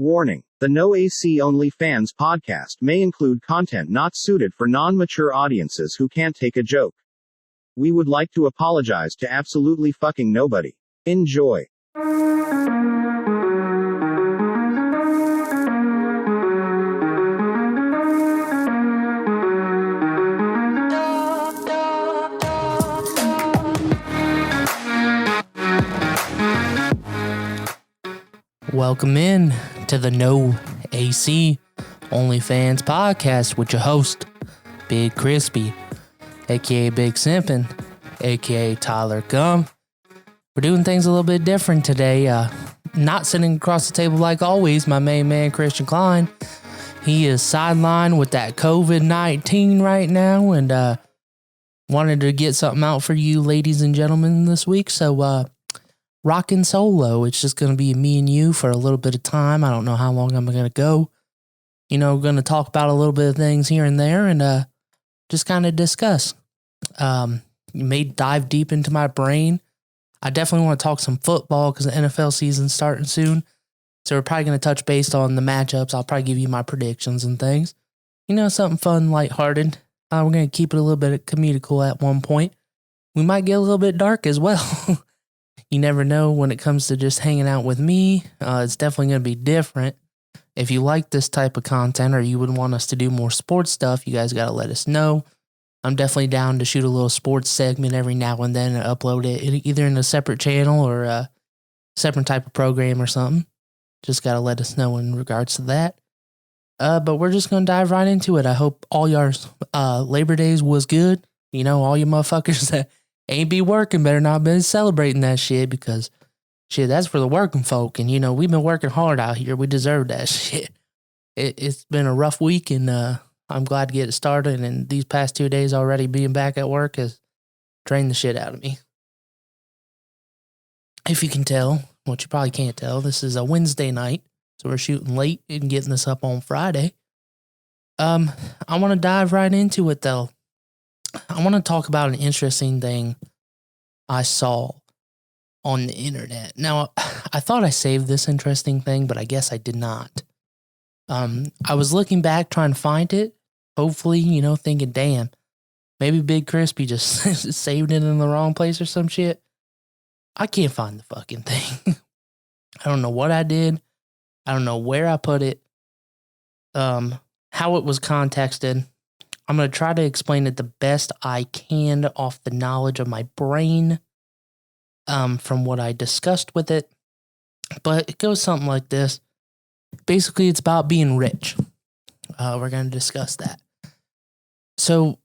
Warning: the No AC Only Fans podcast may include content not suited for non-mature audiences who can't take a joke. We would like to apologize to absolutely fucking nobody. Enjoy. Welcome in to the No AC Only Fans podcast with your host, Big Crispy, aka Big Simpin, aka Tyler Gum. We're doing things a little bit different today. Not sitting across the table like always, my main man, Christian Klein. He is sidelined with that COVID-19 right now and wanted to get something out for you ladies and gentlemen this week. So, rocking solo. It's just going to be me and you for a little bit of time. I don't know how long I'm going to go. We're going to talk about a little bit of things here and there and just kind of discuss. You may dive deep into my brain. I definitely want to talk some football because the NFL season's starting soon. So we're probably going to touch base on the matchups. I'll probably give you my predictions and things. Something fun, lighthearted. We're going to keep it a little bit comedical at one point. We might get a little bit dark as well. You never know when it comes to just hanging out with me. It's definitely going to be different. If you like this type of content or you would want us to do more sports stuff, you guys got to let us know. I'm definitely down to shoot a little sports segment every now and then and upload it either in a separate channel or a separate type of program or something. Just got to let us know in regards to that. But we're just going to dive right into it. I hope all y'all's Labor Days was good. All you motherfuckers that ain't be working better not been celebrating that shit because, shit, that's for the working folk. And, we've been working hard out here. We deserve that shit. It's been a rough week, and I'm glad to get it started. And these past 2 days already being back at work has drained the shit out of me. If you can tell, which you probably can't tell, this is a Wednesday night, so we're shooting late and getting this up on Friday. I want to dive right into it, though. I want to talk about an interesting thing I saw on the internet. Now, I thought I saved this interesting thing, but I guess I did not. I was looking back trying to find it, hopefully, thinking, damn, maybe Big Crispy just saved it in the wrong place or some shit. I can't find the fucking thing. I don't know what I did. I don't know where I put it. How it was contexted. I'm going to try to explain it the best I can off the knowledge of my brain from what I discussed with it. But it goes something like this. Basically, it's about being rich. We're going to discuss that. So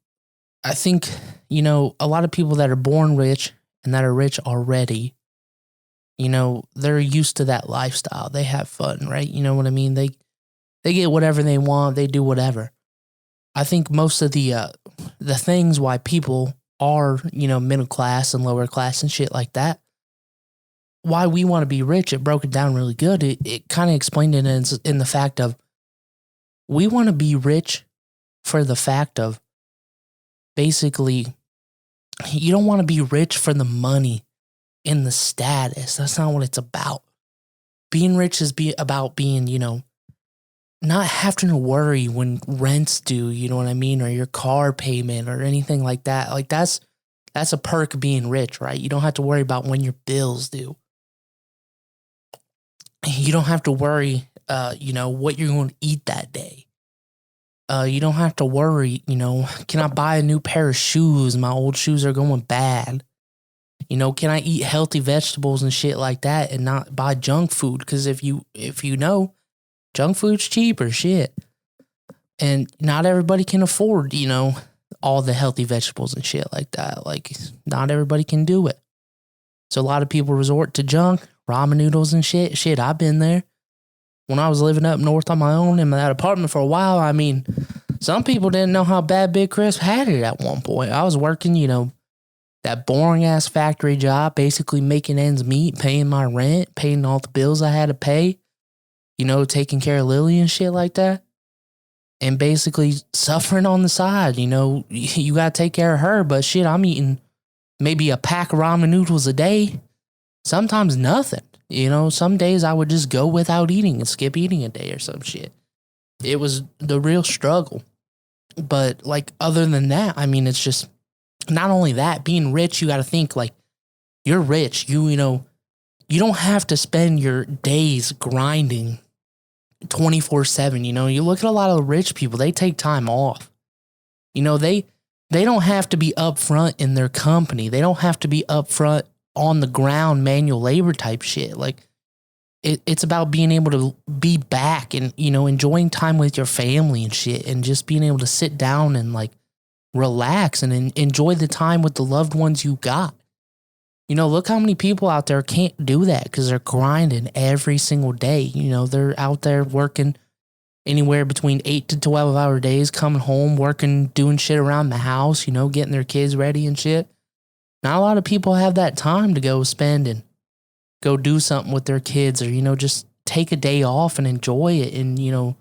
I think, a lot of people that are born rich and that are rich already, they're used to that lifestyle. They have fun, right? You know what I mean? They get whatever they want. They do whatever. I think most of the things why people are, middle class and lower class and shit like that, why we want to be rich, it broke it down really good. It kind of explained it in the fact of we want to be rich for the fact of basically you don't want to be rich for the money and the status. That's not what it's about. Being rich is about being, not having to worry when rent's due, you know what I mean? Or your car payment or anything like that. Like that's a perk of being rich, right? You don't have to worry about when your bills due. You don't have to worry, what you're going to eat that day. You don't have to worry, can I buy a new pair of shoes? My old shoes are going bad. Can I eat healthy vegetables and shit like that and not buy junk food? Because if you know, junk food's cheaper, shit. And not everybody can afford, all the healthy vegetables and shit like that. Like, not everybody can do it. So a lot of people resort to junk, ramen noodles and shit. Shit, I've been there. When I was living up north on my own in that apartment for a while, I mean, some people didn't know how bad Big Chris had it at one point. I was working, that boring-ass factory job, basically making ends meet, paying my rent, paying all the bills I had to pay. Taking care of Lily and shit like that. And basically suffering on the side, you got to take care of her. But shit, I'm eating maybe a pack of ramen noodles a day. Sometimes nothing. You know, some days I would just go without eating and skip eating a day or some shit. It was the real struggle. But like, other than that, I mean, it's just not only that, being rich, you got to think like, you're rich. You know, you don't have to spend your days grinding 24/7. You know, you look at a lot of the rich people, they take time off. You know, they don't have to be upfront in their company. They don't have to be upfront on the ground manual labor type shit. Like, it's about being able to be back and, you know, enjoying time with your family and shit, and just being able to sit down and like relax and enjoy the time with the loved ones you got. You know, look how many people out there can't do that because they're grinding every single day. You know, they're out there working anywhere between 8 to 12-hour days, coming home, working, doing shit around the house, you know, getting their kids ready and shit. Not a lot of people have that time to go spend and go do something with their kids, or, you know, just take a day off and enjoy it and, you know,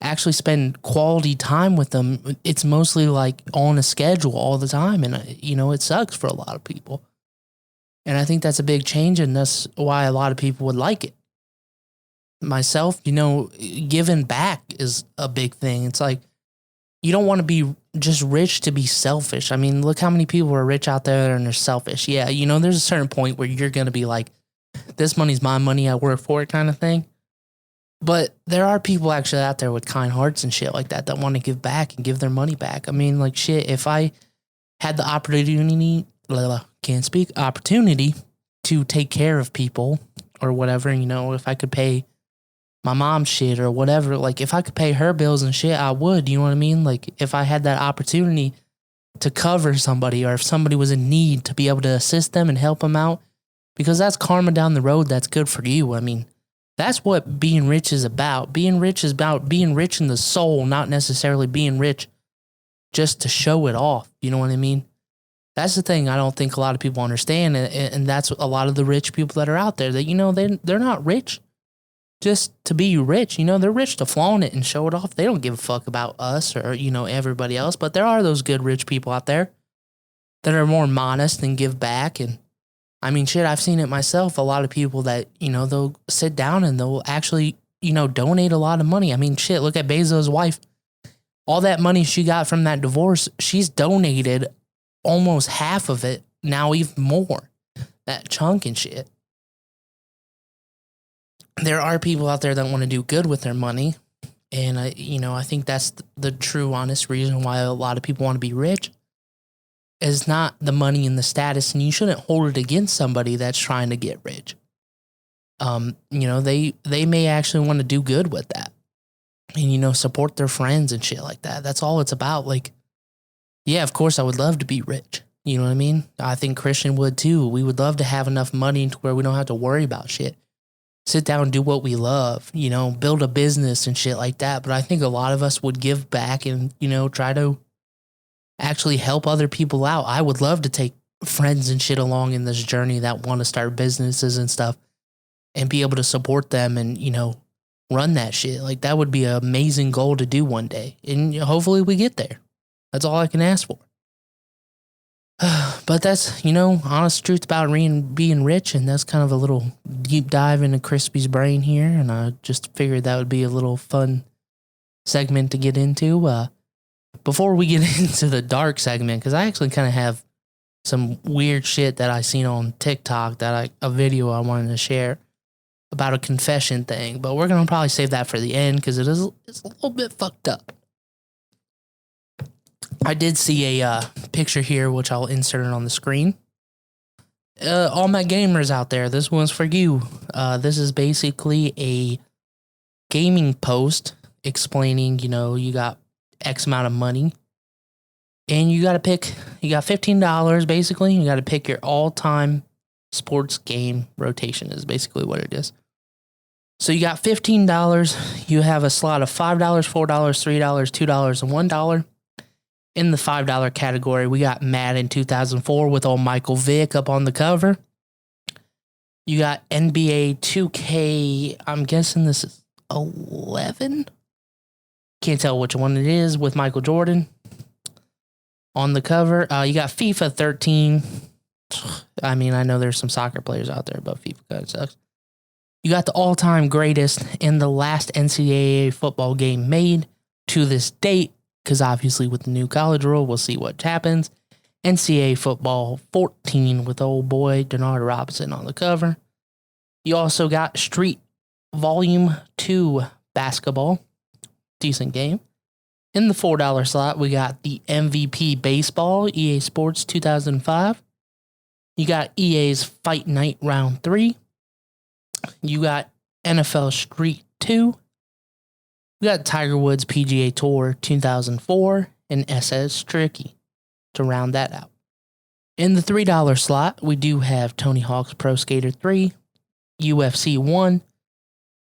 actually spend quality time with them. It's mostly like on a schedule all the time. And, you know, it sucks for a lot of people. And I think that's a big change, and that's why a lot of people would like it. Myself, you know, giving back is a big thing. It's like, you don't want to be just rich to be selfish. I mean, look how many people are rich out there and they're selfish. Yeah, you know, there's a certain point where you're going to be like, this money's my money, I work for it kind of thing. But there are people actually out there with kind hearts and shit like that want to give back and give their money back. I mean, like, shit, if I had the opportunity to take care of people or whatever, you know, if I could pay my mom's shit or whatever, like, if I could pay her bills and shit, I would, you know what I mean? Like, if I had that opportunity to cover somebody, or if somebody was in need, to be able to assist them and help them out, because that's karma down the road that's good for you. I mean, that's what being rich is about. Being rich is about being rich in the soul, not necessarily being rich just to show it off. You know what I mean? That's the thing I don't think a lot of people understand, and that's a lot of the rich people that are out there, that, you know, they're not rich just to be rich. You know, they're rich to flaunt it and show it off. They don't give a fuck about us or, you know, everybody else. But there are those good rich people out there that are more modest and give back. And I mean, shit, I've seen it myself. A lot of people that, you know, they'll sit down and they'll actually, you know, donate a lot of money. I mean, shit, look at Bezos' wife. All that money she got from that divorce, she's donated almost half of it, now even more, that chunk and shit. There are people out there that want to do good with their money, and you know, I think that's the true, honest reason why a lot of people want to be rich, is not the money and the status, and you shouldn't hold it against somebody that's trying to get rich. You know, they may actually want to do good with that, and, you know, support their friends and shit like that. That's all it's about. Like, yeah, of course, I would love to be rich. You know what I mean? I think Christian would too. We would love to have enough money to where we don't have to worry about shit. Sit down and do what we love, you know, build a business and shit like that. But I think a lot of us would give back and, you know, try to actually help other people out. I would love to take friends and shit along in this journey that want to start businesses and stuff, and be able to support them and, you know, run that shit. Like, that would be an amazing goal to do one day. And hopefully we get there. That's all I can ask for. But that's, you know, honest truth about being rich, and that's kind of a little deep dive into Crispy's brain here, and I just figured that would be a little fun segment to get into. Before we get into the dark segment, because I actually kind of have some weird shit that I seen on TikTok, a video I wanted to share about a confession thing, but we're going to probably save that for the end because it's a little bit fucked up. I did see a picture here, which I'll insert it on the screen. All my gamers out there, this one's for you. This is basically a gaming post explaining, you know, you got X amount of money, and you got $15 basically. You got to pick your all-time sports game rotation is basically what it is. So you got $15. You have a slot of $5, $4, $3, $2, and $1. In the $5 category, we got Madden 2004 with old Michael Vick up on the cover. You got NBA 2K, I'm guessing this is 11? Can't tell which one it is, with Michael Jordan on the cover. You got FIFA 13. I mean, I know there's some soccer players out there, but FIFA kind of sucks. You got the all-time greatest in the last NCAA football game made to this date, because obviously with the new college rule, we'll see what happens. NCAA football 14 with old boy Denard Robinson on the cover. You also got Street Volume 2 basketball. Decent game. In the $4 slot, we got the MVP Baseball, EA Sports 2005. You got EA's Fight Night Round 3. You got NFL Street 2. You got Tiger Woods PGA Tour 2004 and SS Tricky to round that out. In the $3 slot, we do have Tony Hawk's Pro Skater 3, UFC 1,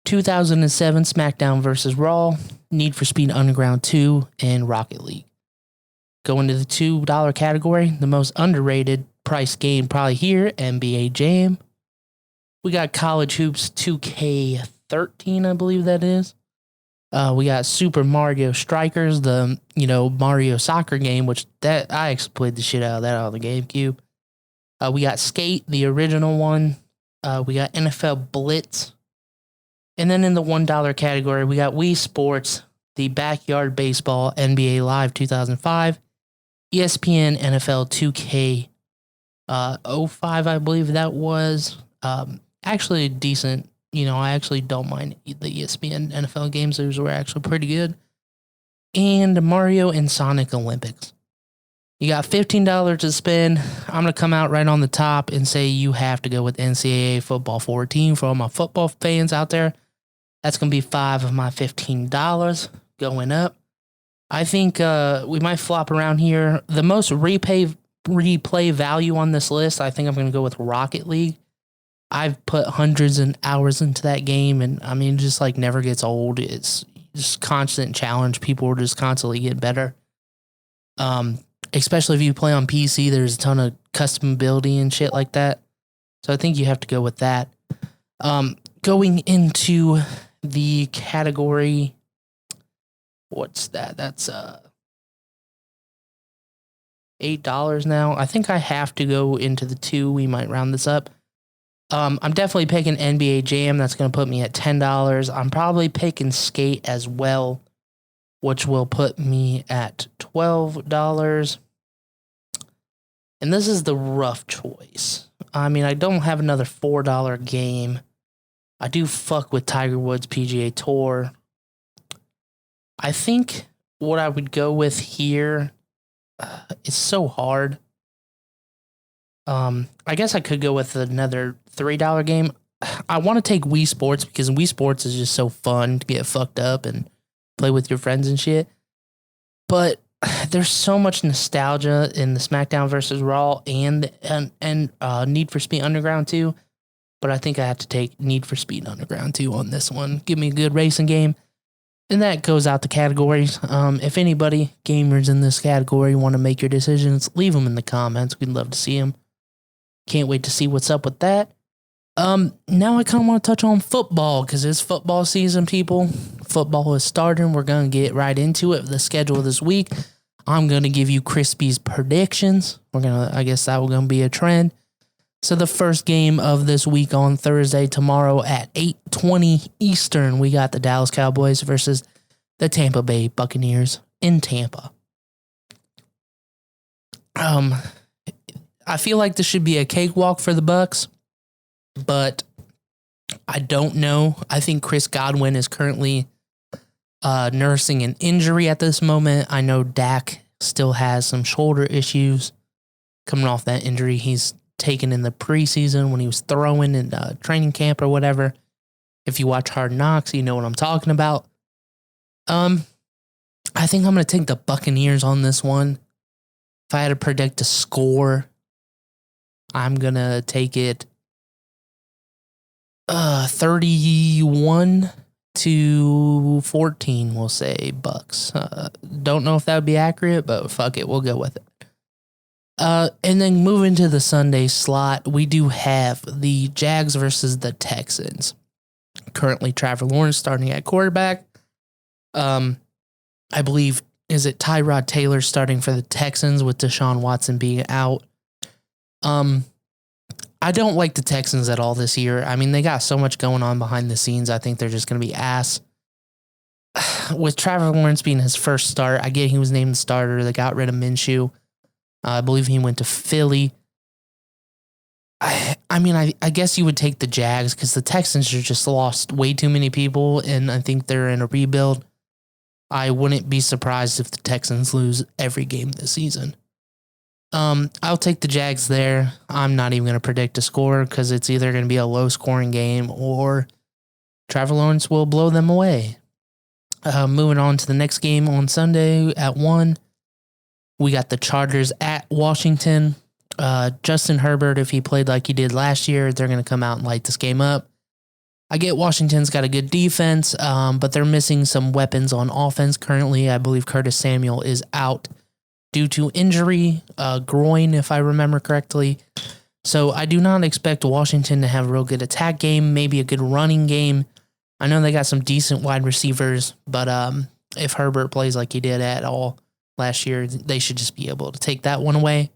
2007 SmackDown vs. Raw, Need for Speed Underground 2, and Rocket League. Going to the $2 category, the most underrated price game probably here, NBA Jam. We got College Hoops 2K13, I believe that is. We got Super Mario Strikers, the Mario soccer game, which that I actually played the shit out of that on the GameCube. We got Skate, the original one. We got NFL Blitz. And then in the $1 category, we got Wii Sports, the Backyard Baseball NBA Live 2005, ESPN NFL 2K 05, I believe that was. Actually decent. I actually don't mind the ESPN NFL games. Those were actually pretty good. And Mario and Sonic Olympics. You got $15 to spend. I'm going to come out right on the top and say you have to go with NCAA Football 14 for all my football fans out there. That's going to be $5 of my $15 going up. I think we might flop around here. The most replay value on this list, I think I'm going to go with Rocket League. I've put hundreds of hours into that game, and I mean, just like never gets old. It's just constant challenge. People are just constantly getting better. Especially if you play on PC, there's a ton of custom building and shit like that. So I think you have to go with that. Going into the category, what's that? That's $8 now. I think I have to go into the 2. We might round this up. I'm definitely picking NBA Jam. That's going to put me at $10. I'm probably picking Skate as well, which will put me at $12. And this is the rough choice. I mean, I don't have another $4 game. I do fuck with Tiger Woods PGA Tour. I think what I would go with here is so hard. I guess I could go with another $3 game. I want to take Wii Sports because Wii Sports is just so fun to get fucked up and play with your friends and shit. But there's so much nostalgia in the SmackDown vs. Raw and Need for Speed Underground 2. But I think I have to take Need for Speed Underground 2 on this one. Give me a good racing game. And that goes out the categories. If anybody, gamers in this category, want to make your decisions, leave them in the comments. We'd love to see them. Can't wait to see what's up with that. Now I kind of want to touch on football because it's football season, people. Football is starting. We're going to get right into it. The schedule this week, I'm going to give you Crispy's predictions. I guess that will going to be a trend. So the first game of this week on Thursday, tomorrow at 8:20 Eastern, we got the Dallas Cowboys versus the Tampa Bay Buccaneers in Tampa. I feel like this should be a cakewalk for the Bucs, but I don't know. I think Chris Godwin is currently nursing an injury at this moment. I know Dak still has some shoulder issues coming off that injury he's taken in the preseason when he was throwing in training camp or whatever. If you watch Hard Knocks, you know what I'm talking about. I think I'm going to take the Buccaneers on this one. If I had to predict a score, I'm going to take it 31-14, we'll say, Bucks. Don't know if that would be accurate, but fuck it, we'll go with it. And then moving to the Sunday slot, we do have the Jags versus the Texans. Currently, Trevor Lawrence starting at quarterback. I believe, is it Tyrod Taylor starting for the Texans with Deshaun Watson being out? I don't like the Texans at all this year. I mean, they got so much going on behind the scenes. I think they're just going to be ass. With Trevor Lawrence being his first start, I get he was named the starter. They got rid of Minshew. I believe he went to Philly. I guess you would take the Jags because the Texans are just lost way too many people, and I think they're in a rebuild. I wouldn't be surprised if the Texans lose every game this season. I'll take the Jags there. I'm not even going to predict a score because it's either going to be a low-scoring game or Trevor Lawrence will blow them away. Moving on to the next game on Sunday at 1, we got the Chargers at Washington. Justin Herbert, if he played like he did last year, they're going to come out and light this game up. I get Washington's got a good defense, but they're missing some weapons on offense currently. I believe Curtis Samuel is out due to injury, groin, if I remember correctly. So I do not expect Washington to have a real good attack game, maybe a good running game. I know they got some decent wide receivers, but if Herbert plays like he did at all last year, they should just be able to take that one away.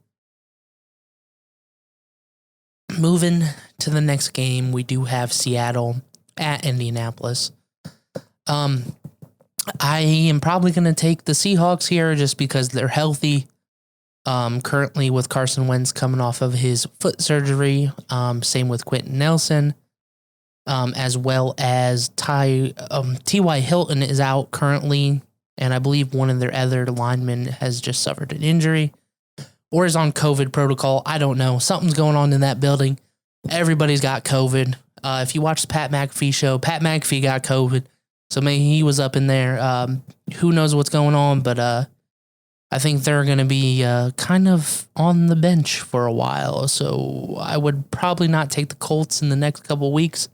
Moving to the next game, we do have Seattle at Indianapolis. I am probably going to take the Seahawks here just because they're healthy. Currently with Carson Wentz coming off of his foot surgery. Same with Quentin Nelson. As well as T.Y. Hilton is out currently, and I believe one of their other linemen has just suffered an injury or is on COVID protocol. I don't know. Something's going on in that building. Everybody's got COVID. If you watch the Pat McAfee show, Pat McAfee got COVID, so maybe he was up in there. Who knows what's going on, but I think they're going to be kind of on the bench for a while, so I would probably not take the Colts in the next couple weeks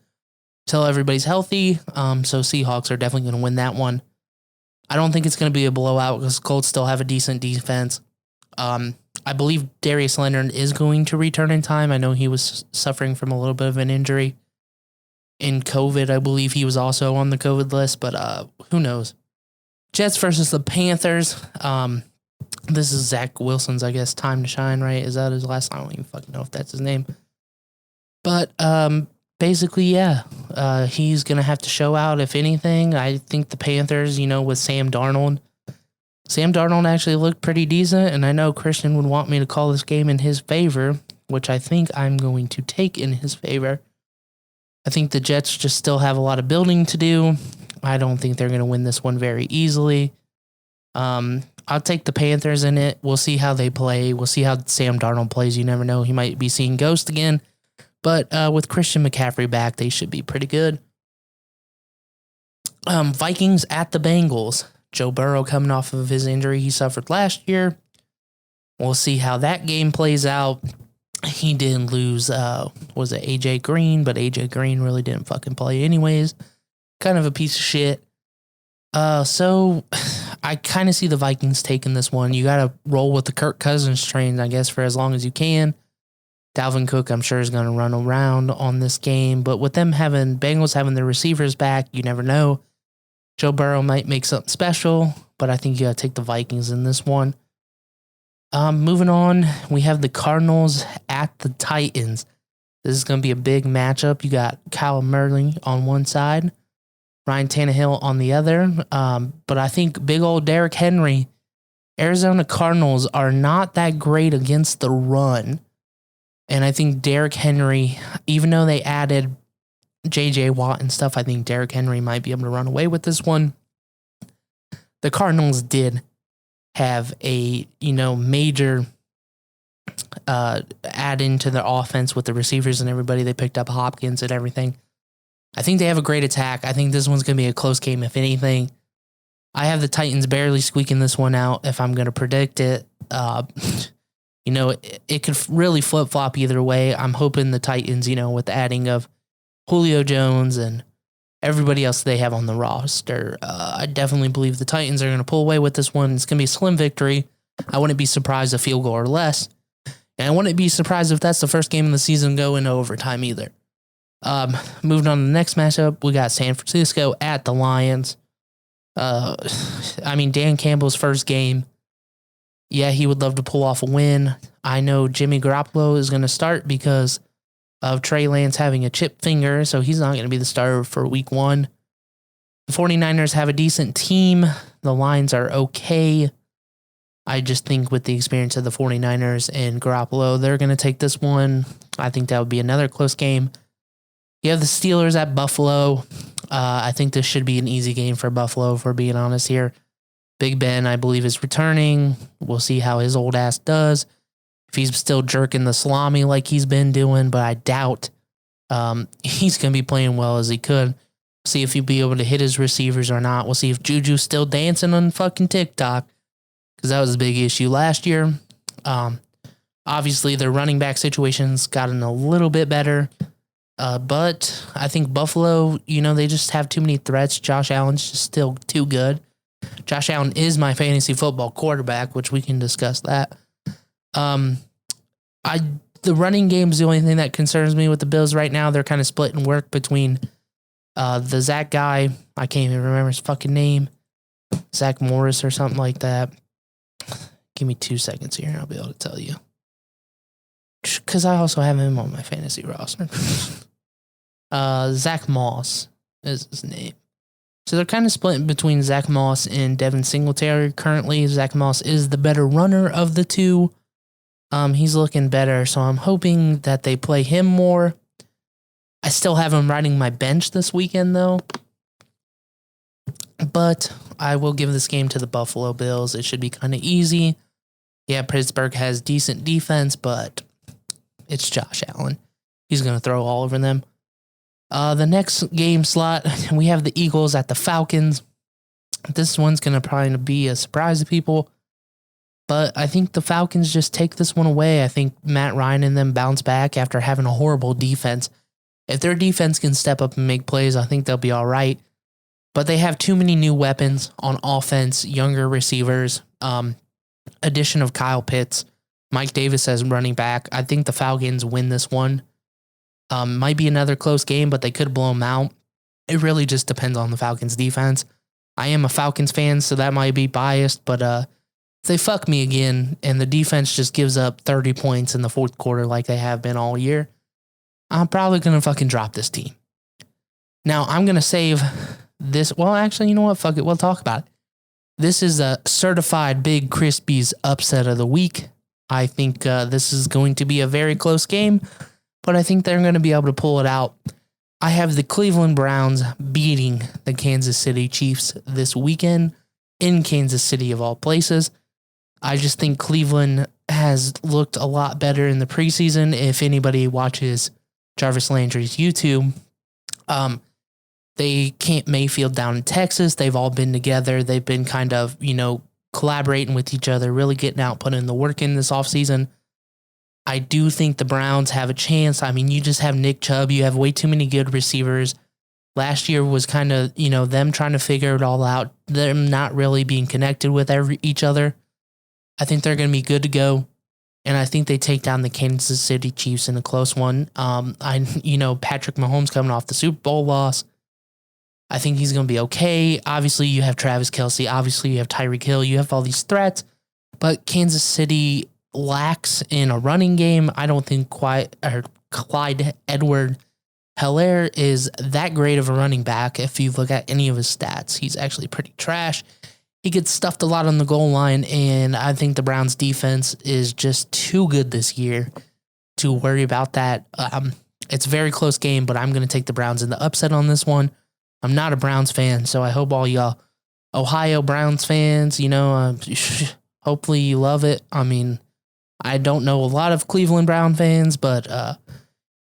till everybody's healthy. So Seahawks are definitely going to win that one. I don't think it's going to be a blowout because Colts still have a decent defense. I believe Darius Leonard is going to return in time. I know he was suffering from a little bit of an injury in COVID. I believe he was also on the COVID list, but who knows? Jets versus the Panthers. This is Zach Wilson's, I guess, time to shine, right? Is that his last name? I don't even fucking know if that's his name. But basically, yeah, he's going to have to show out, if anything. I think the Panthers, with Sam Darnold. Sam Darnold actually looked pretty decent, and I know Christian would want me to call this game in his favor, which I think I'm going to take in his favor. I think the Jets just still have a lot of building to do. I don't think they're going to win this one very easily. I'll take the Panthers in it. We'll see how they play. We'll see how Sam Darnold plays. You never know. He might be seeing ghosts again. But with Christian McCaffrey back, they should be pretty good. Vikings at the Bengals. Joe Burrow coming off of his injury he suffered last year. We'll see how that game plays out. He did lose, was it AJ Green? But AJ Green really didn't fucking play anyways. Kind of a piece of shit. So I kind of see the Vikings taking this one. You got to roll with the Kirk Cousins train, I guess, for as long as you can. Dalvin Cook, I'm sure, is going to run around on this game. But with them Bengals having their receivers back, you never know. Joe Burrow might make something special, but I think you got to take the Vikings in this one. Moving on, we have the Cardinals at the Titans. This is going to be a big matchup. You got Kyle Murray on one side, Ryan Tannehill on the other. But I think big old Derrick Henry, Arizona Cardinals are not that great against the run. And I think Derrick Henry, even though they added J.J. Watt and stuff, I think Derrick Henry might be able to run away with this one. The Cardinals did have a, major add into their offense with the receivers and everybody. They picked up Hopkins and everything. I think they have a great attack. I think this one's going to be a close game, if anything. I have the Titans barely squeaking this one out if I'm going to predict it. It could really flip-flop either way. I'm hoping the Titans, with the adding of Julio Jones and everybody else they have on the roster, I definitely believe the Titans are going to pull away with this one. It's going to be a slim victory. I wouldn't be surprised a field goal or less. And I wouldn't be surprised if that's the first game of the season go into overtime either. Moving on to the next matchup, we got San Francisco at the Lions. Dan Campbell's first game. Yeah, he would love to pull off a win. I know Jimmy Garoppolo is going to start because of Trey Lance having a chip finger, so he's not going to be the starter for week 1. The 49ers have a decent team. The lines are okay. I just think with the experience of the 49ers and Garoppolo, they're going to take this one. I think that would be another close game. You have the Steelers at Buffalo. I think this should be an easy game for Buffalo, if we're being honest here. Big Ben, I believe, is returning. We'll see how his old ass does. If he's still jerking the salami like he's been doing, but I doubt he's going to be playing well as he could. See if he'll be able to hit his receivers or not. We'll see if Juju's still dancing on fucking TikTok, because that was a big issue last year. Obviously, their running back situation's gotten a little bit better. But I think Buffalo, they just have too many threats. Josh Allen's just still too good. Josh Allen is my fantasy football quarterback, which we can discuss that. The running game is the only thing that concerns me with the Bills right now. They're kind of splitting work between the Zach guy. I can't even remember his fucking name. Zach Morris or something like that. Give me 2 seconds here and I'll be able to tell you. Because I also have him on my fantasy roster. Zach Moss is his name. So they're kind of split between Zach Moss and Devin Singletary. Currently, Zach Moss is the better runner of the two. He's looking better, so I'm hoping that they play him more. I still have him riding my bench this weekend, though. But I will give this game to the Buffalo Bills. It should be kind of easy. Yeah, Pittsburgh has decent defense, but it's Josh Allen. He's going to throw all over them. The next game slot, we have the Eagles at the Falcons. This one's going to probably be a surprise to people. But I think the Falcons just take this one away. I think Matt Ryan and them bounce back after having a horrible defense. If their defense can step up and make plays, I think they'll be all right. But they have too many new weapons on offense, younger receivers, addition of Kyle Pitts, Mike Davis as running back. I think the Falcons win this one. Might be another close game, but they could blow them out. It really just depends on the Falcons defense. I am a Falcons fan, so that might be biased, but if they fuck me again and the defense just gives up 30 points in the fourth quarter like they have been all year, I'm probably going to fucking drop this team. Now, I'm going to save this. Well, actually, you know what? Fuck it. We'll talk about it. This is a certified Big Crispy's upset of the week. I think this is going to be a very close game, but I think they're going to be able to pull it out. I have the Cleveland Browns beating the Kansas City Chiefs this weekend in Kansas City of all places. I just think Cleveland has looked a lot better in the preseason. If anybody watches Jarvis Landry's YouTube, they camped Mayfield down in Texas. They've all been together. They've been kind of, collaborating with each other, really getting out, putting in the work in this offseason. I do think the Browns have a chance. I mean, you just have Nick Chubb. You have way too many good receivers. Last year was kind of, them trying to figure it all out. Them not really being connected with each other. I think they're going to be good to go. And I think they take down the Kansas City Chiefs in a close one. Patrick Mahomes coming off the Super Bowl loss. I think he's going to be okay. Obviously, you have Travis Kelce. Obviously, you have Tyreek Hill. You have all these threats. But Kansas City lacks in a running game. I don't think Clyde Edwards-Helaire is that great of a running back. If you look at any of his stats, he's actually pretty trash. He gets stuffed a lot on the goal line, and I think the Browns' defense is just too good this year to worry about that. It's a very close game, but I'm going to take the Browns in the upset on this one. I'm not a Browns fan, so I hope all y'all Ohio Browns fans, hopefully you love it. I mean, I don't know a lot of Cleveland Brown fans, but,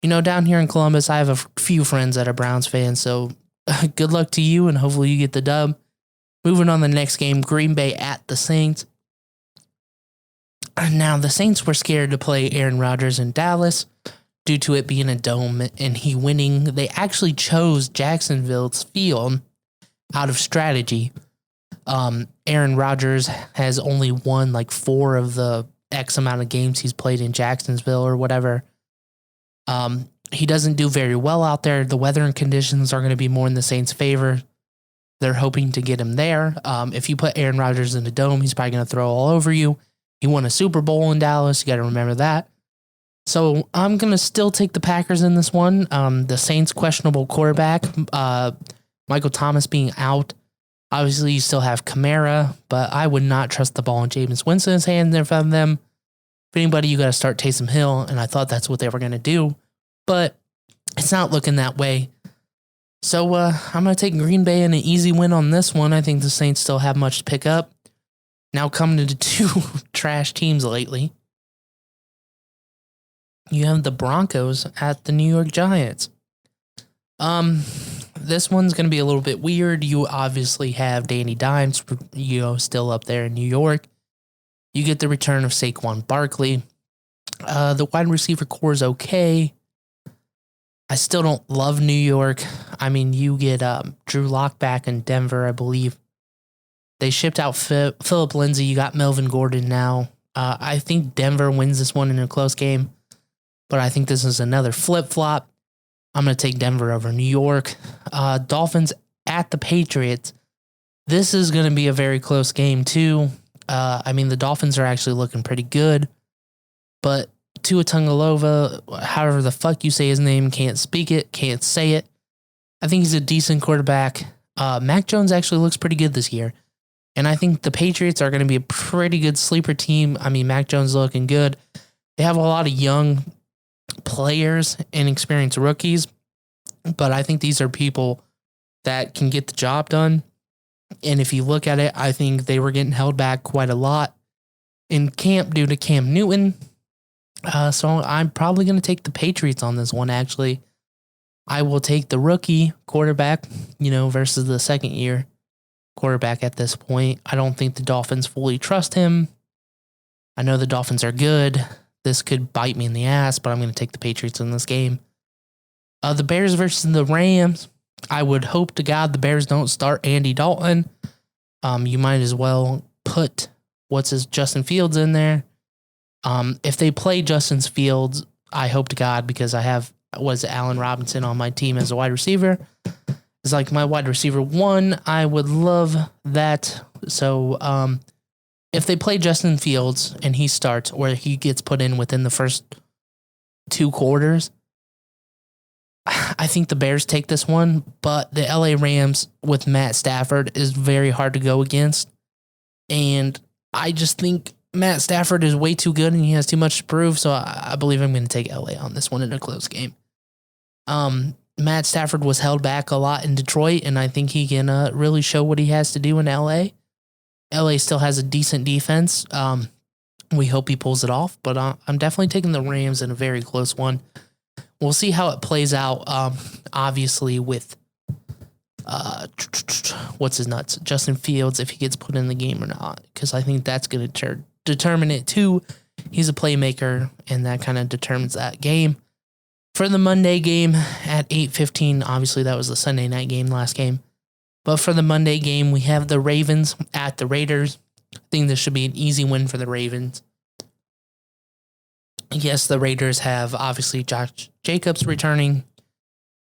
down here in Columbus, I have a few friends that are Browns fans, so good luck to you, and hopefully you get the dub. Moving on to the next game, Green Bay at the Saints. Now, the Saints were scared to play Aaron Rodgers in Dallas due to it being a dome and he winning. They actually chose Jacksonville's field out of strategy. Aaron Rodgers has only won like 4 of the X amount of games he's played in Jacksonville or whatever. He doesn't do very well out there. The weather and conditions are going to be more in the Saints' favor. They're hoping to get him there. If you put Aaron Rodgers in the dome, he's probably going to throw all over you. He won a Super Bowl in Dallas. You got to remember that. So I'm going to still take the Packers in this one. The Saints questionable quarterback, Michael Thomas being out. Obviously, you still have Kamara, but I would not trust the ball in Jameis Winston's hands in front of them. If anybody, you got to start Taysom Hill, and I thought that's what they were going to do, but it's not looking that way. So I'm going to take Green Bay in an easy win on this one. I think the Saints still have much to pick up. Now coming to two trash teams lately. You have the Broncos at the New York Giants. This one's going to be a little bit weird. You obviously have Danny Dimes, still up there in New York. You get the return of Saquon Barkley. The wide receiver core is okay. I still don't love New York. I mean, you get Drew Lock back in Denver, I believe. They shipped out Phillip Lindsay. You got Melvin Gordon now. I think Denver wins this one in a close game, but I think this is another flip-flop. I'm going to take Denver over New York. Dolphins at the Patriots. This is going to be a very close game, too. I mean, the Dolphins are actually looking pretty good, but Tua Tagovailoa, however the fuck you say his name, can't speak it, can't say it. I think he's a decent quarterback. Mac Jones actually looks pretty good this year, and I think the Patriots are going to be a pretty good sleeper team. I mean, Mac Jones looking good. They have a lot of young players and experienced rookies, but I think these are people that can get the job done. And if you look at it, I think they were getting held back quite a lot in camp due to Cam Newton. So I'm probably going to take the Patriots on this one, actually. I will take the rookie quarterback, versus the second year quarterback at this point. I don't think the Dolphins fully trust him. I know the Dolphins are good. This could bite me in the ass, but I'm going to take the Patriots in this game. The Bears versus the Rams. I would hope to God the Bears don't start Andy Dalton. You might as well put Justin Fields in there. If they play Justin Fields, I hope to God, because I have Allen Robinson on my team as a wide receiver. It's like my wide receiver one. I would love that. So if they play Justin Fields and he starts, or he gets put in within the first 2 quarters, I think the Bears take this one, but the LA Rams with Matt Stafford is very hard to go against. And I just think Matt Stafford is way too good and he has too much to prove, so I believe I'm going to take LA on this one in a close game. Matt Stafford was held back a lot in Detroit, and I think he can really show what he has to do in LA. LA still has a decent defense. We hope he pulls it off, but I'm definitely taking the Rams in a very close one. We'll see how it plays out, obviously, with Justin Fields, if he gets put in the game or not, because I think that's going to determine it too. He's a playmaker, and that kind of determines that game. For the Monday game at 8:15, obviously that was the Sunday night game, last game. But for the Monday game, we have the Ravens at the Raiders. I think this should be an easy win for the Ravens. Yes, the Raiders have obviously Josh Jacobs returning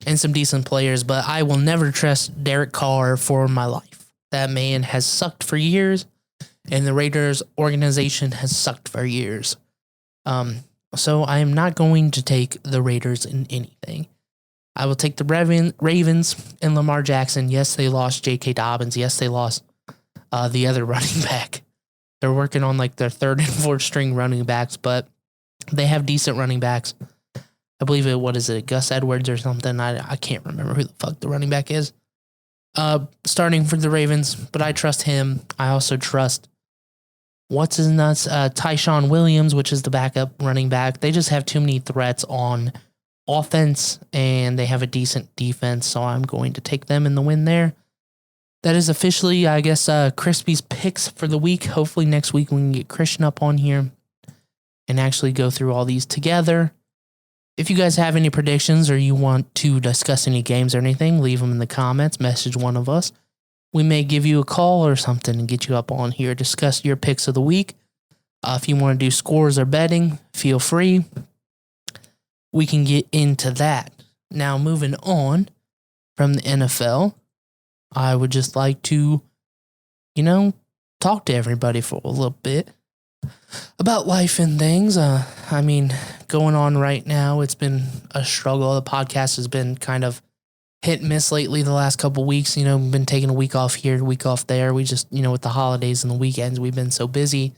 and some decent players, but I will never trust Derek Carr for my life. That man has sucked for years, and the Raiders organization has sucked for years. So I am not going to take the Raiders in anything. I will take the Ravens and Lamar Jackson. Yes, they lost J.K. Dobbins. Yes, they lost the other running back. They're working on like their 3rd and 4th string running backs, but they have decent running backs. I believe Gus Edwards or something? I can't remember who the fuck the running back is. Starting for the Ravens, but I trust him. I also trust Tyshawn Williams, which is the backup running back. They just have too many threats on offense, and they have a decent defense, so I'm going to take them in the win there. That is officially, I guess, Crispy's picks for the week. Hopefully next week we can get Christian up on here and actually go through all these together. If you guys have any predictions or you want to discuss any games or anything, leave them in the comments, message one of us. We may give you a call or something and get you up on here, discuss your picks of the week. If you want to do scores or betting, feel free. We can get into that. Now, moving on from the NFL, I would just like to, talk to everybody for a little bit. about life and things. Going on right now, it's been a struggle. The podcast has been kind of hit and miss lately the last couple weeks. We've been taking a week off here, a week off there. We just, with the holidays and the weekends, we've been so busy.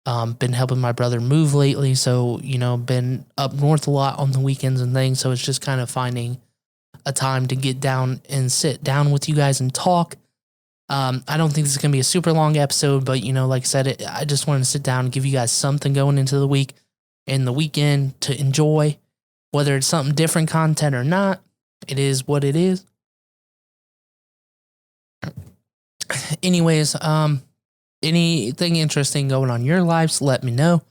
Been helping my brother move lately, so, been up north a lot on the weekends and things, so it's just kind of finding a time to get down and sit down with you guys and talk. I don't think this is going to be a super long episode, but, like I said, I just wanted to sit down and give you guys something going into the week and the weekend to enjoy, whether it's something different content or not. It is what it is. Anyways, anything interesting going on in your lives, let me know.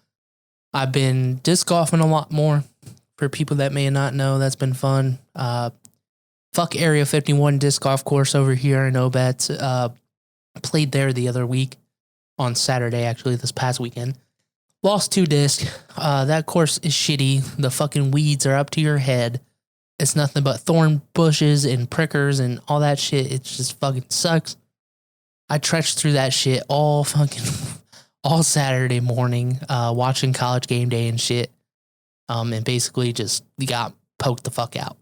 I've been disc golfing a lot more. For people that may not know, that's been fun. Fuck Area 51 disc golf course over here in Obetz. Played there the other week on Saturday, actually, this past weekend. Lost 2 discs. That course is shitty. The fucking weeds are up to your head. It's nothing but thorn bushes and prickers and all that shit. It just fucking sucks. I trenched through that shit all Saturday morning, watching College Game Day and shit. And basically just got poked the fuck out.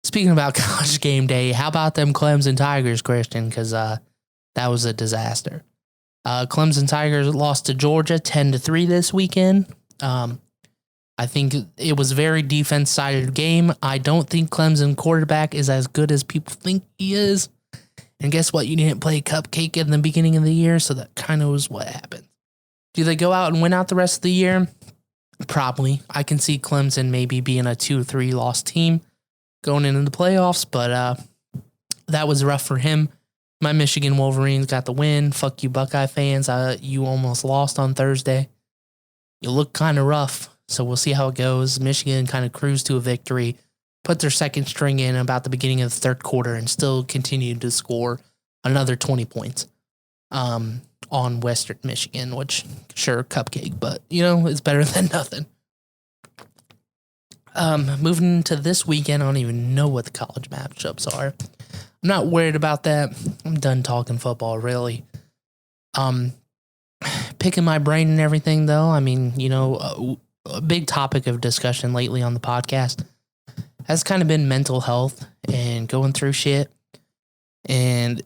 Speaking about College Game Day, how about them Clemson Tigers, Christian? Because that was a disaster. Clemson Tigers lost to Georgia 10-3 this weekend. I think it was a very defense-sided game. I don't think Clemson quarterback is as good as people think he is. And guess what? You didn't play Cupcake in the beginning of the year, so that kind of was what happened. Do they go out and win out the rest of the year? Probably. I can see Clemson maybe being a 2-3 loss team going into the playoffs, but that was rough for him. My Michigan Wolverines got the win. Fuck you, Buckeye fans. You almost lost on Thursday. You look kind of rough, so we'll see how it goes. Michigan kind of cruised to a victory, put their second string in about the beginning of the third quarter, and still continued to score another 20 points on Western Michigan, which, sure, Cupcake, but, it's better than nothing. Moving to this weekend, I don't even know what the college matchups are. I'm not worried about that. I'm done talking football, really. Picking my brain and everything, though. A big topic of discussion lately on the podcast has kind of been mental health and going through shit. And,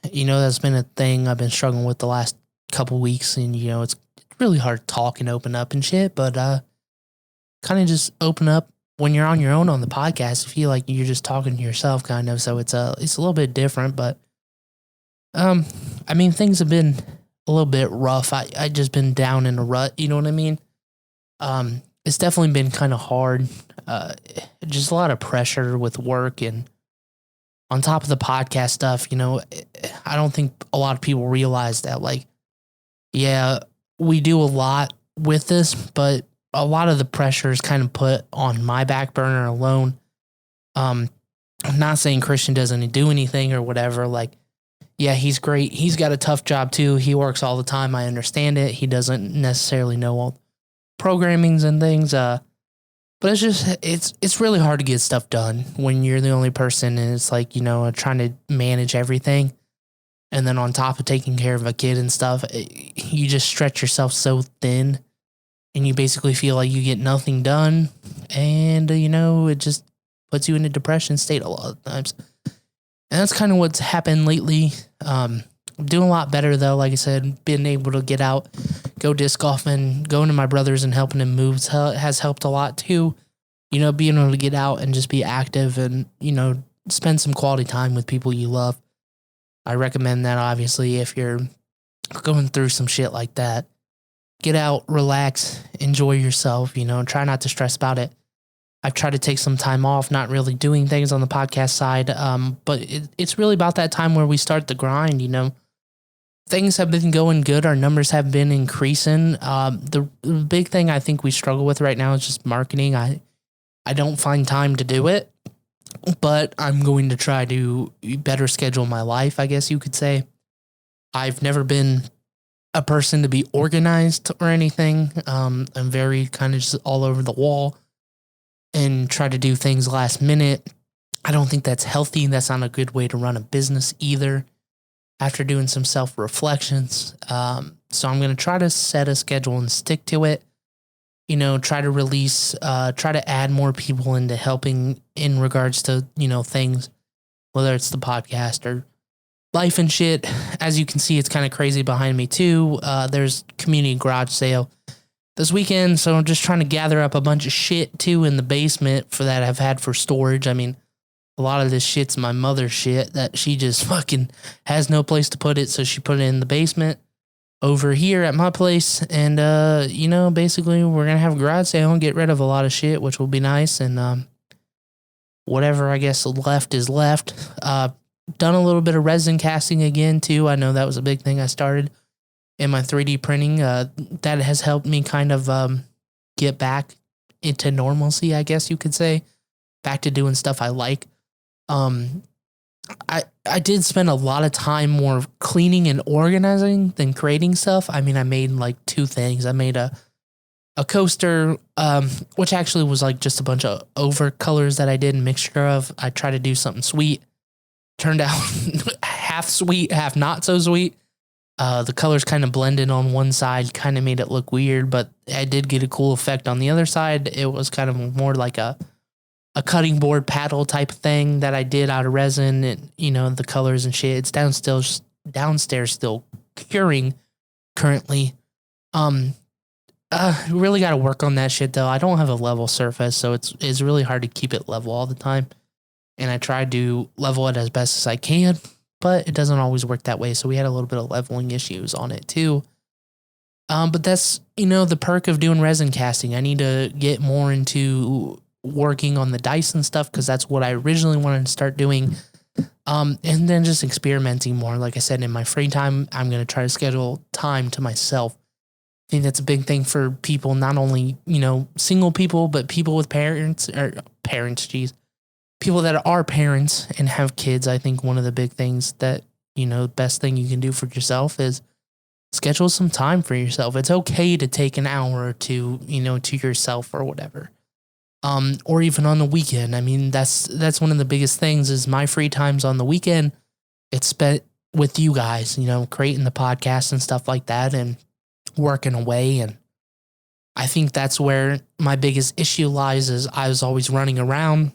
that's been a thing I've been struggling with the last couple weeks. And, it's really hard to talk and open up and shit. But kind of just open up when you're on your own on the podcast. You feel like you're just talking to yourself, kind of. So it's a little bit different. But, things have been a little bit rough. I just been down in a rut. You know what I mean? It's definitely been kind of hard. Just a lot of pressure with work, and on top of the podcast stuff, I don't think a lot of people realize that, we do a lot with this, but a lot of the pressure is kind of put on my back burner alone. I'm not saying Christian doesn't do anything or whatever. He's great. He's got a tough job too. He works all the time. I understand it. He doesn't necessarily know all programmings and things. But it's really hard to get stuff done when you're the only person, and it's trying to manage everything. And then on top of taking care of a kid and stuff, you just stretch yourself so thin, and you basically feel like you get nothing done. And, it just puts you in a depression state a lot of times. And that's kind of what's happened lately. I'm doing a lot better, though. Like I said, being able to get out, go disc golfing, going to my brother's and helping him move has helped a lot, too. Being able to get out and just be active and, spend some quality time with people you love. I recommend that, obviously, if you're going through some shit like that. Get out, relax, enjoy yourself, try not to stress about it. I've tried to take some time off, not really doing things on the podcast side, but it's really about that time where we start the grind, Things have been going good. Our numbers have been increasing. The big thing I think we struggle with right now is just marketing. I don't find time to do it, but I'm going to try to better schedule my life, I guess you could say. I've never been a person to be organized or anything. I'm very kind of just all over the wall and try to do things last minute. I don't think that's healthy. That's not a good way to run a business either. after doing some self-reflections. So I'm going to try to set a schedule and stick to it. Try to release, try to add more people into helping in regards to, things, whether it's the podcast or life and shit. As you can see, it's kind of crazy behind me too. There's community garage sale this weekend, so I'm just trying to gather up a bunch of shit too in the basement for that I've had for storage. I mean, a lot of this shit's my mother's shit that she just fucking has no place to put it, so she put it in the basement over here at my place. And basically we're gonna have a garage sale and get rid of a lot of shit, which will be nice. And whatever I guess left is left. Done a little bit of resin casting again too. I know that was a big thing I started in my 3D printing. That has helped me kind of get back into normalcy, I guess you could say. Back to doing stuff I like. I did spend a lot of time more cleaning and organizing than creating stuff. I mean, I made like 2 things. I made a coaster, which actually was like just a bunch of over colors that I did a mixture of. I tried to do something sweet. Turned out half sweet, half not so sweet. The colors kind of blended on one side, kind of made it look weird, but I did get a cool effect on the other side. It was kind of more like a cutting board paddle type of thing that I did out of resin, and the colors and shit. It's downstairs still curing currently. Really got to work on that shit though. I don't have a level surface, so it's really hard to keep it level all the time. And I tried to level it as best as I can, but it doesn't always work that way. So we had a little bit of leveling issues on it too. But that's, the perk of doing resin casting. I need to get more into working on the dice and stuff, because that's what I originally wanted to start doing. And then just experimenting more. Like I said, in my free time, I'm going to try to schedule time to myself. I think that's a big thing for people, not only, single people, but people with people that are parents and have kids. I think one of the big things that, best thing you can do for yourself is schedule some time for yourself. It's okay to take an hour or two, to yourself or whatever. Or even on the weekend. I mean, that's one of the biggest things is my free times on the weekend. It's spent with you guys, creating the podcast and stuff like that and working away. And I think that's where my biggest issue lies, is I was always running around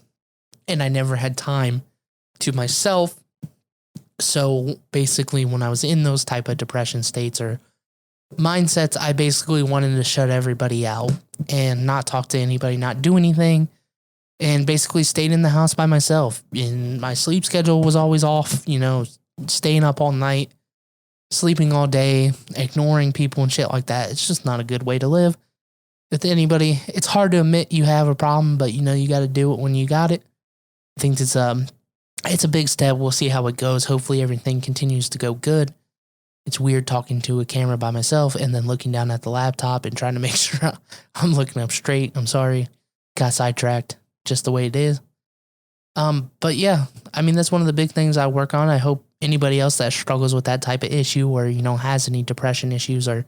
and I never had time to myself. So basically when I was in those type of depression states or mindsets, I basically wanted to shut everybody out and not talk to anybody, not do anything, and basically stayed in the house by myself. And my sleep schedule was always off, staying up all night, sleeping all day, ignoring people and shit like that. It's just not a good way to live with anybody. It's hard to admit you have a problem, but you got to do it when you got it. I think it's a big step. We'll see how it goes. Hopefully everything continues to go good. It's weird talking to a camera by myself and then looking down at the laptop and trying to make sure I'm looking up straight. I'm sorry. Got sidetracked. Just the way it is. But yeah, I mean, that's one of the big things I work on. I hope anybody else that struggles with that type of issue or, has any depression issues or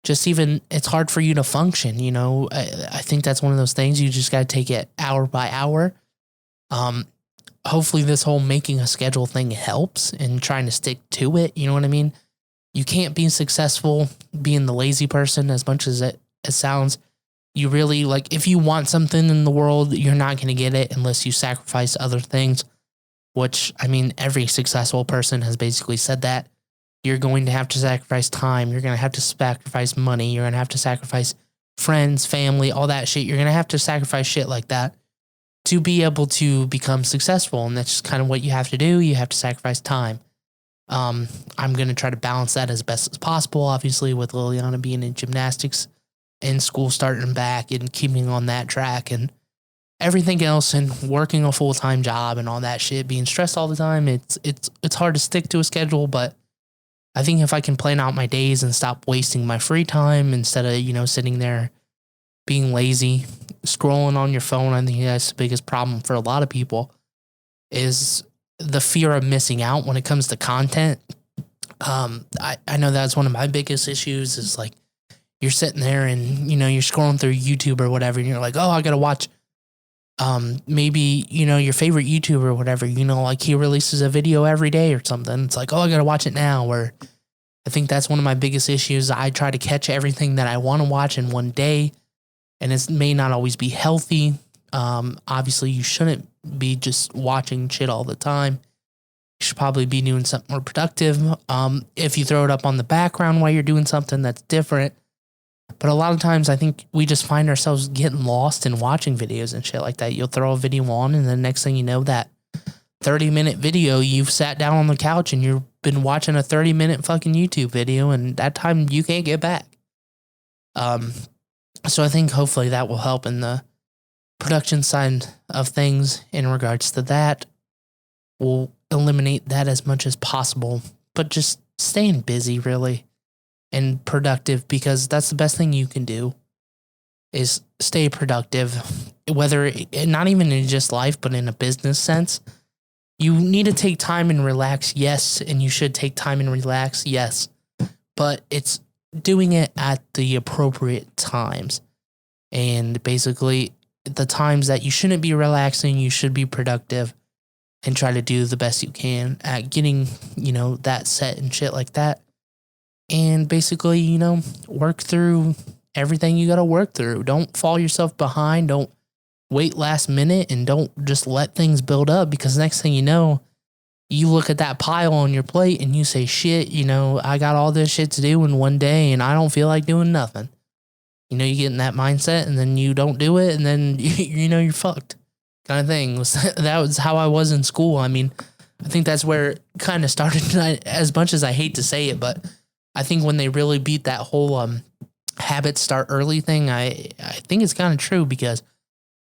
just even it's hard for you to function. I think that's one of those things you just got to take it hour by hour. Hopefully this whole making a schedule thing helps and trying to stick to it. You know what I mean? You can't be successful being the lazy person, as much as it sounds. You really, if you want something in the world, you're not going to get it unless you sacrifice other things, which, I mean, every successful person has basically said that. You're going to have to sacrifice time. You're going to have to sacrifice money. You're going to have to sacrifice friends, family, all that shit. You're going to have to sacrifice shit like that to be able to become successful. And that's just kind of what you have to do. You have to sacrifice time. I'm going to try to balance that as best as possible, obviously, with Liliana being in gymnastics and school starting back and keeping on that track and everything else and working a full-time job and all that shit, being stressed all the time. It's hard to stick to a schedule, but I think if I can plan out my days and stop wasting my free time instead of, sitting there being lazy, scrolling on your phone, I think that's the biggest problem for a lot of people is the fear of missing out when it comes to content. I know that's one of my biggest issues is you're sitting there and, you're scrolling through YouTube or whatever and you're like, oh, I got to watch Maybe, your favorite YouTuber or whatever, like he releases a video every day or something. It's like, oh, I got to watch it now. Or I think that's one of my biggest issues. I try to catch everything that I want to watch in one day, and it may not always be healthy. Obviously, you shouldn't be just watching shit all the time. You should probably be doing something more productive. If you throw it up on the background while you're doing something, that's different. But a lot of times I think we just find ourselves getting lost in watching videos and shit like that. You'll throw a video on, and the next thing you know, that 30-minute video, you've sat down on the couch and you've been watching a 30-minute fucking YouTube video, and that time you can't get back. So I think hopefully that will help in the production side of things in regards to that. We'll eliminate that as much as possible, but just staying busy, really, and productive, because that's the best thing you can do is stay productive, whether not even in just life, but in a business sense. You need to take time and relax, yes, and you should take time and relax, yes, but it's doing it at the appropriate times. And basically, the times that you shouldn't be relaxing, you should be productive and try to do the best you can at getting, that set and shit like that. And basically, work through everything you got to work through. Don't fall yourself behind. Don't wait last minute, and don't just let things build up, because next thing you know, you look at that pile on your plate and you say, shit, I got all this shit to do in one day and I don't feel like doing nothing. You get in that mindset, and then you don't do it, and then, you're fucked kind of thing. That was how I was in school. I mean, I think that's where it kind of started, as much as I hate to say it, but I think when they really beat that whole habit start early thing, I think it's kind of true, because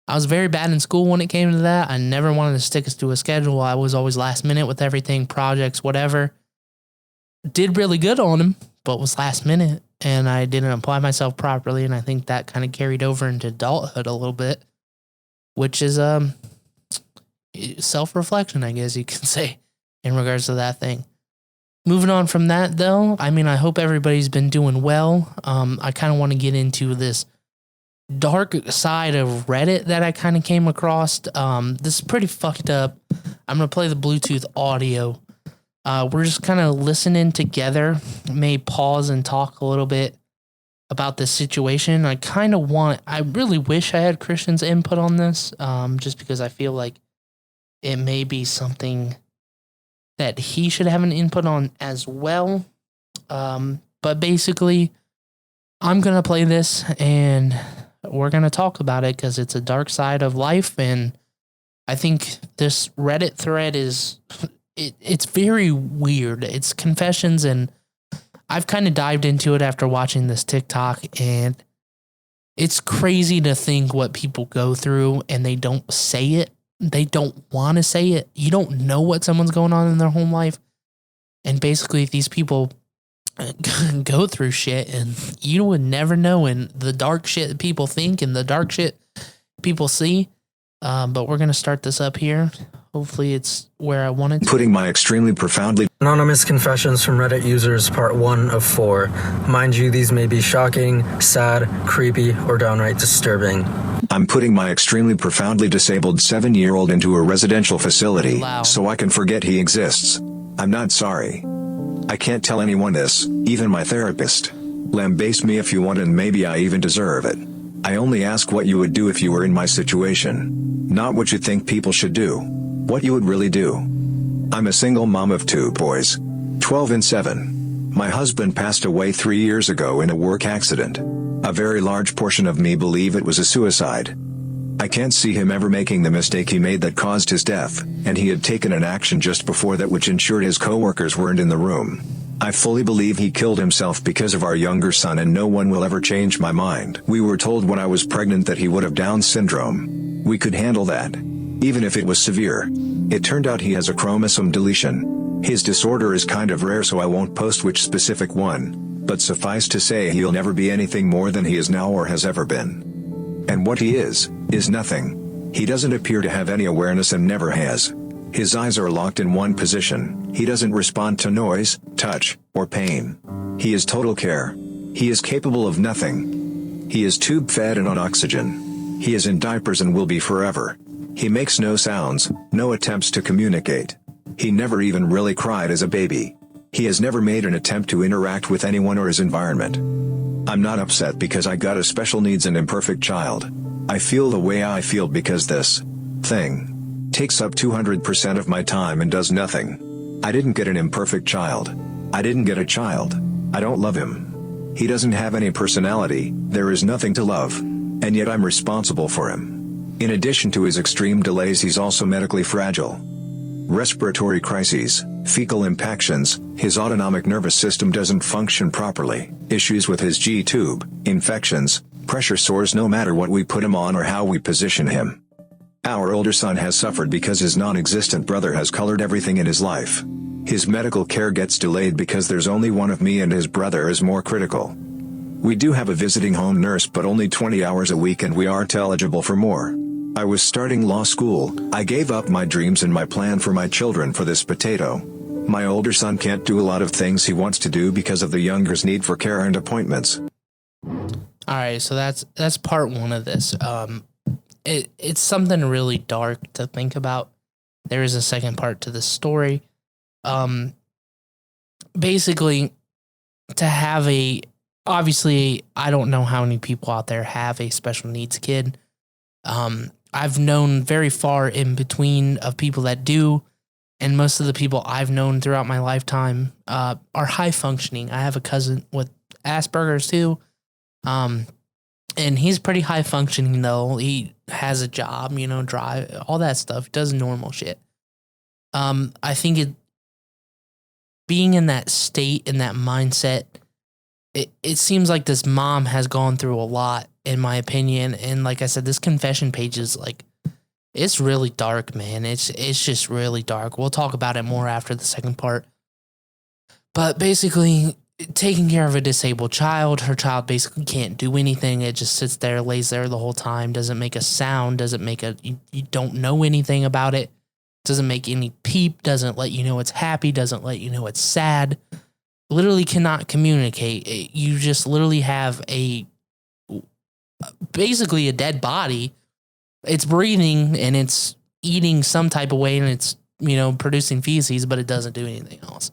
I was very bad in school when it came to that. I never wanted to stick us to a schedule. I was always last minute with everything, projects, whatever. Did really good on them, but was last minute, and I didn't apply myself properly, and I think that kind of carried over into adulthood a little bit, which is self-reflection, I guess you can say, in regards to that thing. Moving on from that, though, I mean, I hope everybody's been doing well. I kind of want to get into this dark side of Reddit that I kind of came across. This is pretty fucked up. I'm going to play the Bluetooth audio. We're just kind of listening together. May pause and talk a little bit about this situation. I really wish I had Christian's input on this, just because I feel like it may be something that he should have an input on as well. But basically, I'm going to play this and we're going to talk about it, because it's a dark side of life. And I think this Reddit thread it's very weird. It's confessions, and I've kind of dived into it after watching this TikTok, and it's crazy to think what people go through and they don't say it. They don't want to say it. You don't know what someone's going on in their home life. And basically, these people go through shit, and you would never know, and the dark shit that people think and the dark shit people see. But we're going to start this up here. Hopefully it's where I wanted to. Putting my extremely profoundly Anonymous confessions from Reddit users, part 1 of 4. Mind you, these may be shocking, sad, creepy, or downright disturbing. I'm putting my extremely profoundly disabled 7-year-old into a residential facility so I can forget he exists. I'm not sorry. I can't tell anyone this, even my therapist. Lambaste me if you want, and maybe I even deserve it. I only ask what you would do if you were in my situation. Not what you think people should do. What you would really do. I'm a single mom of 2 boys, 12 and 7. My husband passed away 3 years ago in a work accident. A very large portion of me believe it was a suicide. I can't see him ever making the mistake he made that caused his death, and he had taken an action just before that which ensured his co-workers weren't in the room. I fully believe he killed himself because of our younger son, and no one will ever change my mind. We were told when I was pregnant that he would have Down syndrome. We could handle that, even if it was severe. It turned out he has a chromosome deletion. His disorder is kind of rare, so I won't post which specific one, but suffice to say he'll never be anything more than he is now or has ever been. And what he is nothing. He doesn't appear to have any awareness and never has. His eyes are locked in one position. He doesn't respond to noise, touch, or pain. He is total care. He is capable of nothing. He is tube-fed and on oxygen. He is in diapers and will be forever. He makes no sounds, no attempts to communicate. He never even really cried as a baby. He has never made an attempt to interact with anyone or his environment. I'm not upset because I got a special needs and imperfect child. I feel the way I feel because this thing takes up 200% of my time and does nothing. I didn't get an imperfect child. I didn't get a child. I don't love him. He doesn't have any personality, there is nothing to love. And yet I'm responsible for him. In addition to his extreme delays, he's also medically fragile. Respiratory crises, fecal impactions, his autonomic nervous system doesn't function properly, issues with his G-tube, infections, pressure sores no matter what we put him on or how we position him. Our older son has suffered because his non-existent brother has colored everything in his life. His medical care gets delayed because there's only one of me and his brother is more critical. We do have a visiting home nurse but only 20 hours a week and we aren't eligible for more. I was starting law school, I gave up my dreams and my plan for my children for this potato. My older son can't do a lot of things he wants to do because of the younger's need for care and appointments. Alright, so that's part one of this. It's something really dark to think about. There is a second part to this story. Basically, to have obviously, I don't know how many people out there have a special needs kid. I've known very far in between of people that do, and most of the people I've known throughout my lifetime are high functioning. I have a cousin with Asperger's too, and he's pretty high functioning though. He has a job, drive, all that stuff, does normal shit. I think being in that state, in that mindset, it seems like this mom has gone through a lot, in my opinion. And like I said, this confession page is it's really dark, man. It's just really dark. We'll talk about it more after the second part. But basically, taking care of a disabled child, her child basically can't do anything. It just sits there, lays there the whole time, doesn't make a sound, you don't know anything about it, doesn't make any peep, doesn't let you know it's happy, doesn't let you know it's sad. Literally cannot communicate. You just literally have basically a dead body. It's breathing and it's eating some type of way and it's, producing feces, but it doesn't do anything else.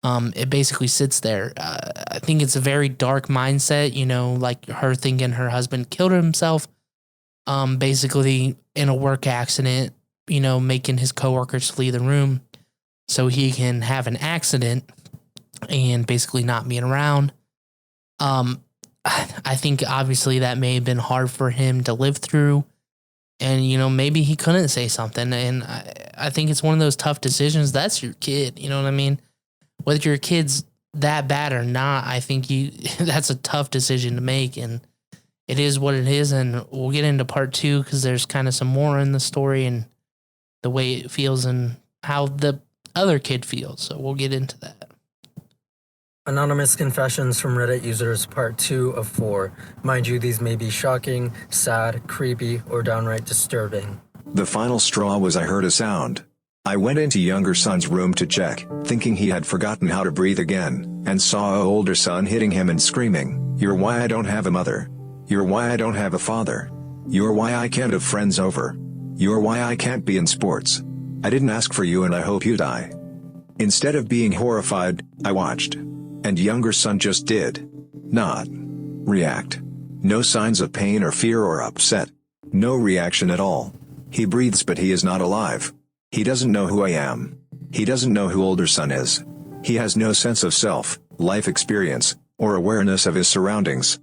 It basically sits there. I think it's a very dark mindset, like her thinking her husband killed himself, basically in a work accident, making his coworkers flee the room so he can have an accident and basically not being around. I think obviously that may have been hard for him to live through, and maybe he couldn't say something, and I think it's one of those tough decisions. That's your kid, you know what I mean? Whether your kid's that bad or not, I think that's a tough decision to make, and it is what it is, and we'll get into part two because there's kind of some more in the story and the way it feels and how the other kid feels, so we'll get into that. Anonymous confessions from Reddit users, part 2 of 4. Mind you, these may be shocking, sad, creepy, or downright disturbing. The final straw was I heard a sound. I went into younger son's room to check, thinking he had forgotten how to breathe again, and saw older son hitting him and screaming, "You're why I don't have a mother. You're why I don't have a father. You're why I can't have friends over. You're why I can't be in sports. I didn't ask for you and I hope you die." Instead of being horrified, I watched. And younger son just did not react. No signs of pain or fear or upset. No reaction at all. He breathes but he is not alive. He doesn't know who I am. He doesn't know who older son is. He has no sense of self, life experience, or awareness of his surroundings.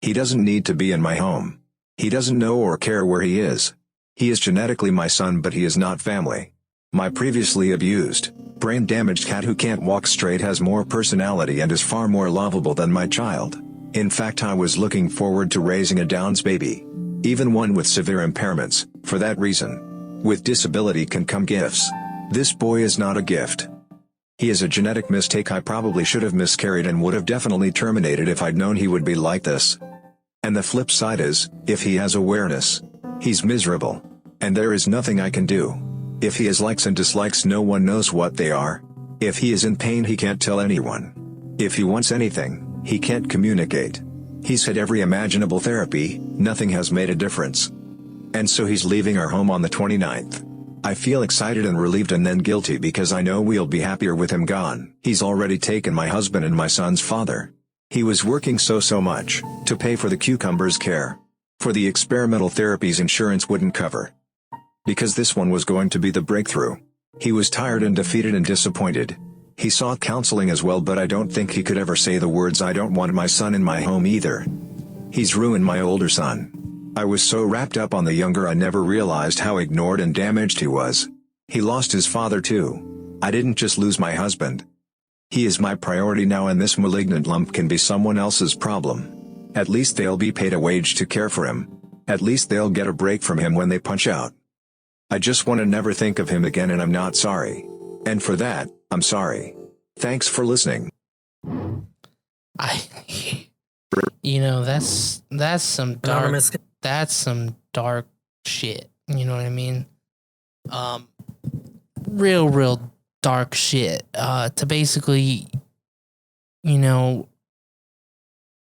He doesn't need to be in my home. He doesn't know or care where he is. He is genetically my son but he is not family. My previously abused, brain-damaged cat who can't walk straight has more personality and is far more lovable than my child. In fact, I was looking forward to raising a Downs baby. Even one with severe impairments, for that reason. With disability can come gifts. This boy is not a gift. He is a genetic mistake. I probably should have miscarried and would have definitely terminated if I'd known he would be like this. And the flip side is, if he has awareness, he's miserable. And there is nothing I can do. If he has likes and dislikes, no one knows what they are. If he is in pain, he can't tell anyone. If he wants anything, he can't communicate. He's had every imaginable therapy, nothing has made a difference. And so he's leaving our home on the 29th. I feel excited and relieved and then guilty because I know we'll be happier with him gone. He's already taken my husband and my son's father. He was working so much to pay for the cucumber's care. For the experimental therapies insurance wouldn't cover. Because this one was going to be the breakthrough. He was tired and defeated and disappointed. He sought counseling as well, but I don't think he could ever say the words "I don't want my son in my home" either. He's ruined my older son. I was so wrapped up on the younger I never realized how ignored and damaged he was. He lost his father too. I didn't just lose my husband. He is my priority now, and this malignant lump can be someone else's problem. At least they'll be paid a wage to care for him. At least they'll get a break from him when they punch out. I just want to never think of him again, and I'm not sorry. And for that, I'm sorry. Thanks for listening. That's some dark shit. You know what I mean? Real dark shit. To basically,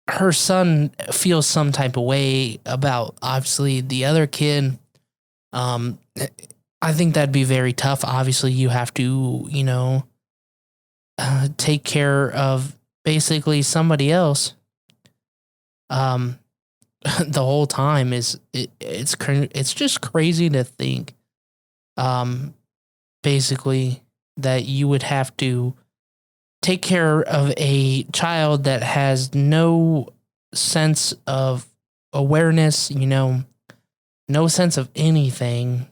her son feels some type of way about obviously the other kid. I think that'd be very tough. Obviously, you have to, take care of basically somebody else. The whole time it's just crazy to think, basically that you would have to take care of a child that has no sense of awareness, no sense of anything.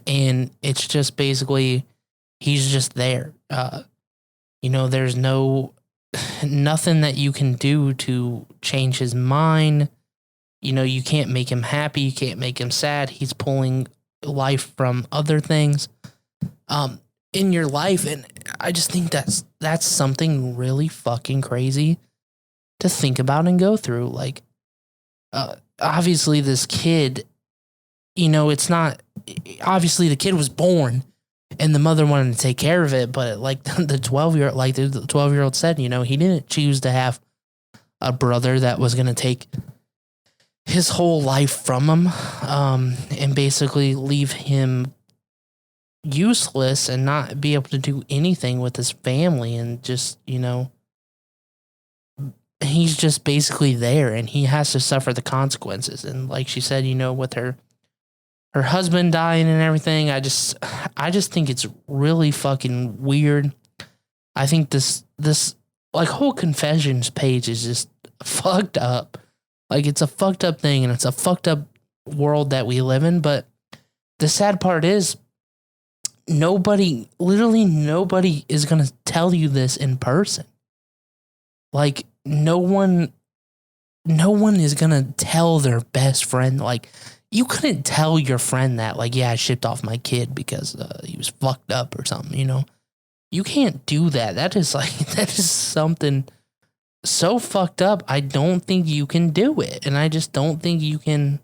And it's just basically, he's just there. There's nothing that you can do to change his mind. You can't make him happy. You can't make him sad. He's pulling life from other things in your life. And I just think that's something really fucking crazy to think about and go through. Like, obviously this kid, it's not, obviously the kid was born and the mother wanted to take care of it, but like the 12-year-old said, he didn't choose to have a brother that was going to take his whole life from him, and basically leave him useless and not be able to do anything with his family. And just, he's just basically there and he has to suffer the consequences. And like she said, with her husband dying and everything, I just think it's really fucking weird. I think this like whole confessions page is just fucked up. Like, it's a fucked up thing and it's a fucked up world that we live in. But the sad part is literally nobody is going to tell you this in person. Like, no one is going to tell their best friend. Like, you couldn't tell your friend that, like, yeah, I shipped off my kid because he was fucked up or something, You can't do that. That is something so fucked up. I don't think you can do it. And I just don't think you can,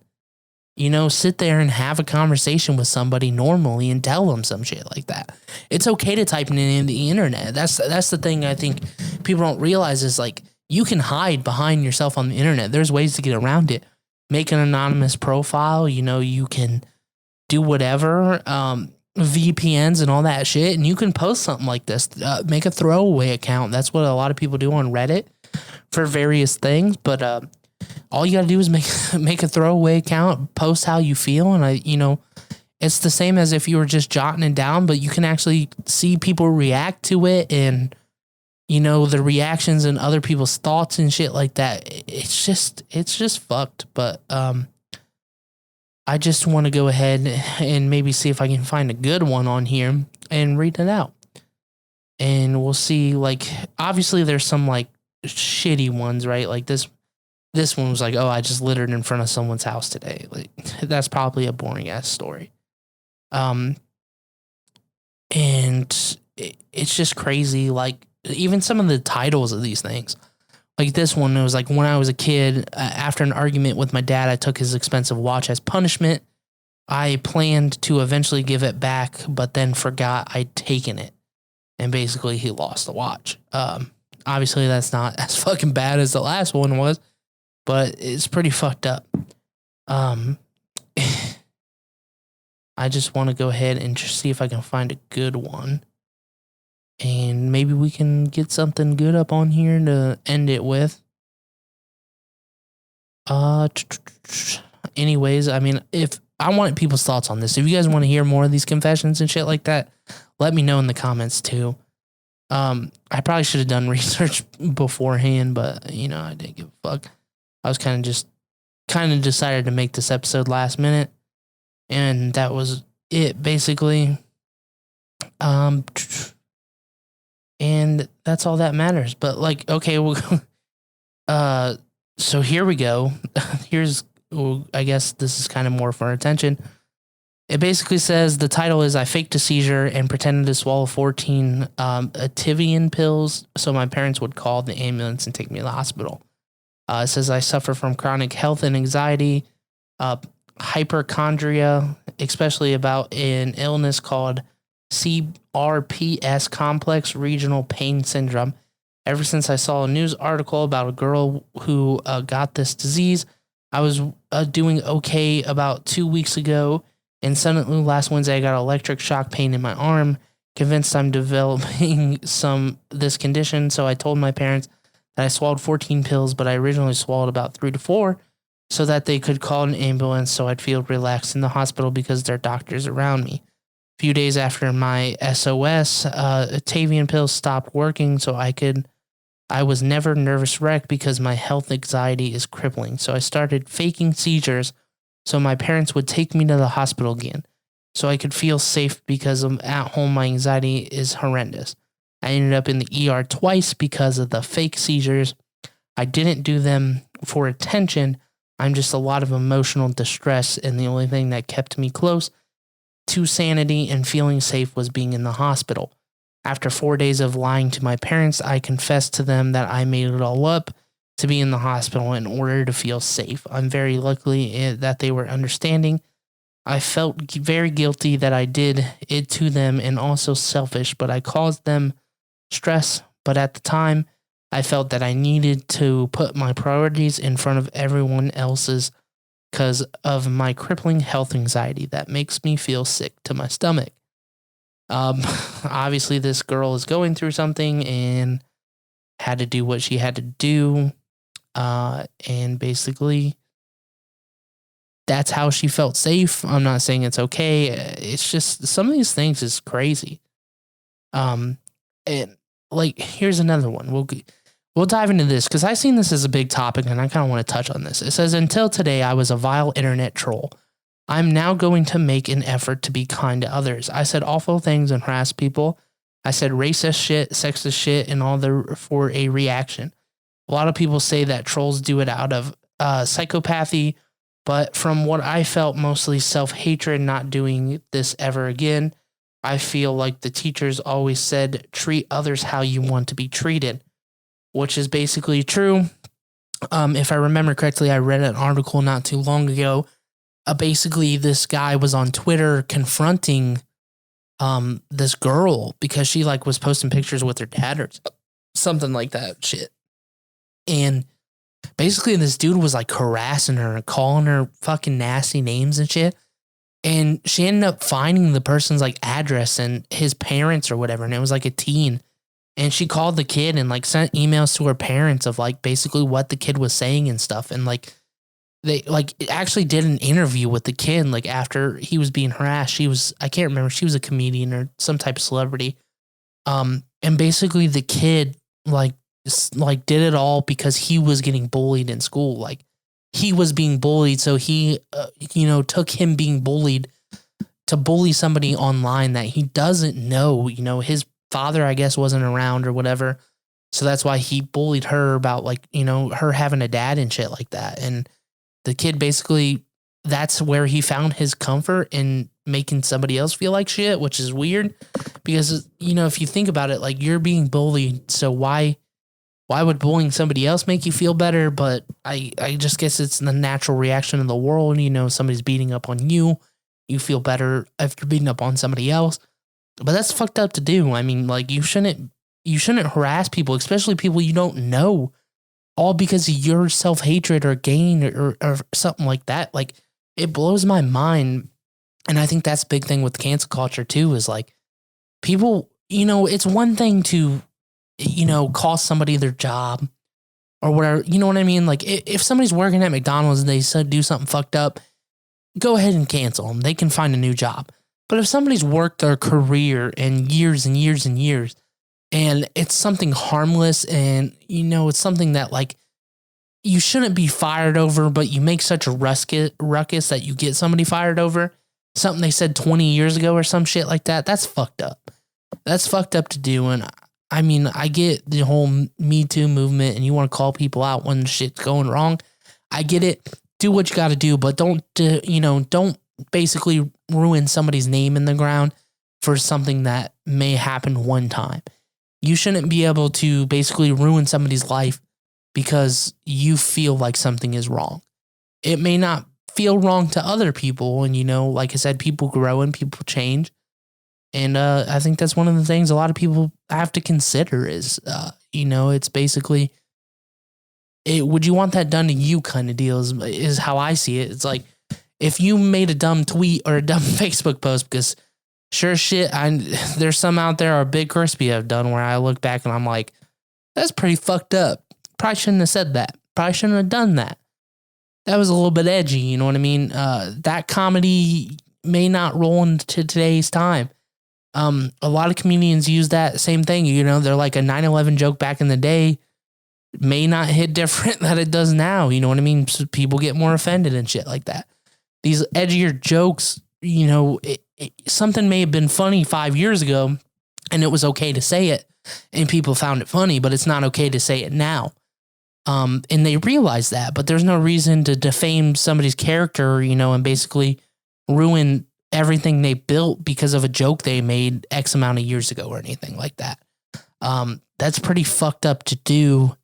sit there and have a conversation with somebody normally and tell them some shit like that. It's okay to type it in the internet. That's the thing I think people don't realize is, like, you can hide behind yourself on the internet. There's ways to get around it. Make an anonymous profile, you can do whatever, VPNs and all that shit, and you can post something like this. Make a throwaway account. That's what a lot of people do on Reddit for various things, but all you gotta do is make a throwaway account, post how you feel, and it's the same as if you were just jotting it down, but you can actually see people react to it and the reactions and other people's thoughts and shit like that. It's just fucked. But I just want to go ahead and maybe see if I can find a good one on here and read it out. And we'll see, like, obviously there's some like shitty ones, right? Like this one was like, oh, I just littered in front of someone's house today. Like, that's probably a boring ass story. And it's just crazy. Like, even some of the titles of these things, like this one, it was like, when I was a kid, after an argument with my dad, I took his expensive watch as punishment. I planned to eventually give it back, but then forgot I'd taken it. And basically he lost the watch. Obviously that's not as fucking bad as the last one was. but it's pretty fucked up. I just want to go ahead and just see if I can find a good one. And maybe we can get something good up on here to end it with. Anyways, I mean, if I want people's thoughts on this, if you guys want to hear more of these confessions and shit like that, let me know in the comments too. I probably should have done research beforehand, but you know, I didn't give a fuck. I was kind of decided to make this episode last minute, and that was it basically. And that's all that matters. But like, okay, we'll so here we go. I guess this is kind of more for our attention. It basically says the title is I faked a seizure and pretended to swallow 14 Ativian pills so my parents would call the ambulance and take me to the hospital. It says I suffer from chronic health and anxiety, hypochondria, especially about an illness called CRPS, complex regional pain syndrome. Ever since I saw a news article about a girl who got this disease, I was doing okay about 2 weeks ago, and suddenly last Wednesday I got electric shock pain in my arm, convinced I'm developing this condition, so I told my parents that I swallowed 14 pills, but I originally swallowed about 3 to 4, so that they could call an ambulance so I'd feel relaxed in the hospital because there are doctors around me. A few days after my SOS, Ativian pills stopped working, so I was never nervous wreck because my health anxiety is crippling. So I started faking seizures so my parents would take me to the hospital again so I could feel safe because at home my anxiety is horrendous. I ended up in the ER twice because of the fake seizures. I didn't do them for attention. I'm just a lot of emotional distress, and the only thing that kept me close to sanity and feeling safe was being in the hospital. After 4 days of lying to my parents, I confessed to them that I made it all up to be in the hospital in order to feel safe. I'm very lucky that they were understanding. I felt very guilty that I did it to them and also selfish, but I caused them stress. But at the time, I felt that I needed to put my priorities in front of everyone else's because of my crippling health anxiety that makes me feel sick to my stomach. Obviously this girl is going through something and had to do what she had to do. And basically that's how she felt safe. I'm not saying it's okay. It's just some of these things is crazy. And like, here's another one. We'll dive into this because I've seen this as a big topic and I kind of want to touch on this. It says, until today, I was a vile internet troll. I'm now going to make an effort to be kind to others. I said awful things and harassed people. I said racist shit, sexist shit, and all for a reaction. A lot of people say that trolls do it out of psychopathy, but from what I felt, mostly self-hatred, not doing this ever again. I feel like the teachers always said, treat others how you want to be treated, which is basically true. If I remember correctly, I read an article not too long ago. Basically, this guy was on Twitter confronting this girl because she like was posting pictures with her dad or something like that shit. And basically, this dude was like harassing her and calling her fucking nasty names and shit. And she ended up finding the person's like address and his parents or whatever. And it was like a teen. And she called the kid and like sent emails to her parents of like basically what the kid was saying and stuff. And like they like actually did an interview with the kid like after he was being harassed. I can't remember, she was a comedian or some type of celebrity. And basically the kid like did it all because he was getting bullied in school. Like he was being bullied. So he, took him being bullied to bully somebody online that he doesn't know. His father, I guess, wasn't around or whatever. So that's why he bullied her about her having a dad and shit like that. And the kid basically, that's where he found his comfort in making somebody else feel like shit, which is weird because, if you think about it, like you're being bullied. So why would bullying somebody else make you feel better? But I just guess it's the natural reaction of the world. Somebody's beating up on you. You feel better after beating up on somebody else. But that's fucked up to do. I mean, like you shouldn't harass people, especially people you don't know. all because of your self-hatred or gain or something like that. Like, it blows my mind. And I think that's a big thing with cancel culture too, is like, people, it's one thing to, cost somebody their job or whatever. You know what I mean? Like, if somebody's working at McDonald's and they do something fucked up, go ahead and cancel them. They can find a new job. But if somebody's worked their career and years and years and years, and it's something harmless and, it's something that, like, you shouldn't be fired over, but you make such a ruckus that you get somebody fired over something they said 20 years ago or some shit like that, that's fucked up. That's fucked up to do. And I mean, I get the whole Me Too movement and you want to call people out when shit's going wrong. I get it. Do what you got to do, but don't basically ruin somebody's name in the ground for something that may happen one time. You shouldn't be able to basically ruin somebody's life because you feel like something is wrong. It may not feel wrong to other people. And, like I said, people grow and people change. And I think that's one of the things a lot of people have to consider is, it's basically, would you want that done to you kind of deal is how I see it. It's like, if you made a dumb tweet or a dumb Facebook post, because sure as shit, there's some out there, or Big Crispy have done, where I look back and I'm like, that's pretty fucked up. Probably shouldn't have said that. Probably shouldn't have done that. That was a little bit edgy, you know what I mean? That comedy may not roll into today's time. A lot of comedians use that same thing. They're like a 9/11 joke back in the day may not hit different than it does now. You know what I mean? So people get more offended and shit like that. These edgier jokes, something may have been funny 5 years ago and it was okay to say it and people found it funny, but it's not okay to say it now. And they realize that, but there's no reason to defame somebody's character, and basically ruin everything they built because of a joke they made X amount of years ago or anything like that. That's pretty fucked up to do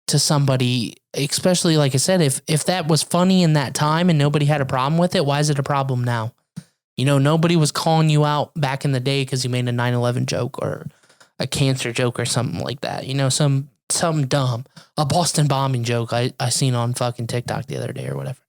to somebody, especially, like I said, if that was funny in that time and nobody had a problem with it, why is it a problem now? Nobody was calling you out back in the day because you made a 9/11 joke or a cancer joke or something like that. Something dumb, a Boston bombing joke I seen on fucking TikTok the other day or whatever.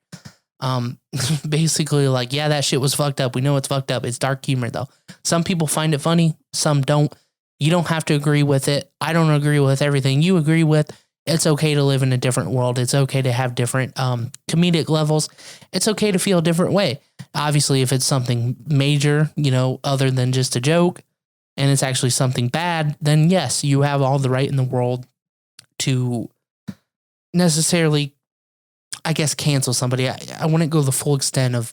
Basically, like, yeah, that shit was fucked up. We know it's fucked up. It's dark humor though. Some people find it funny, some don't. You don't have to agree with it. I don't agree with everything you agree with. It's okay to live in a different world. It's okay to have different comedic levels. It's okay to feel a different way. Obviously, if it's something major, other than just a joke, and it's actually something bad, then yes, you have all the right in the world to necessarily, I guess, cancel somebody. I wouldn't go the full extent of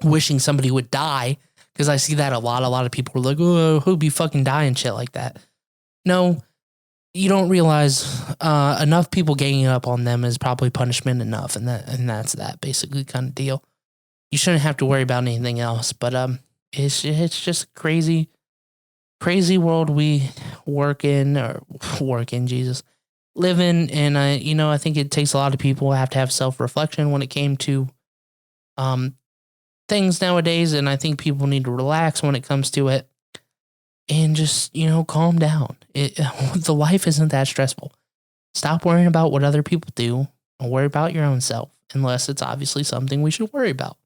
wishing somebody would die, because I see that a lot. A lot of people are like, oh, who'd be fucking dying, shit like that. No, you don't realize enough people ganging up on them is probably punishment enough, and that's that basically kind of deal. You shouldn't have to worry about anything else, but it's just a crazy world we live in, and I think it takes a lot of people have to have self-reflection when it came to things nowadays, and I think people need to relax when it comes to it and just calm down. The life isn't that stressful. Stop worrying about what other people do and worry about your own self, unless it's obviously something we should worry about.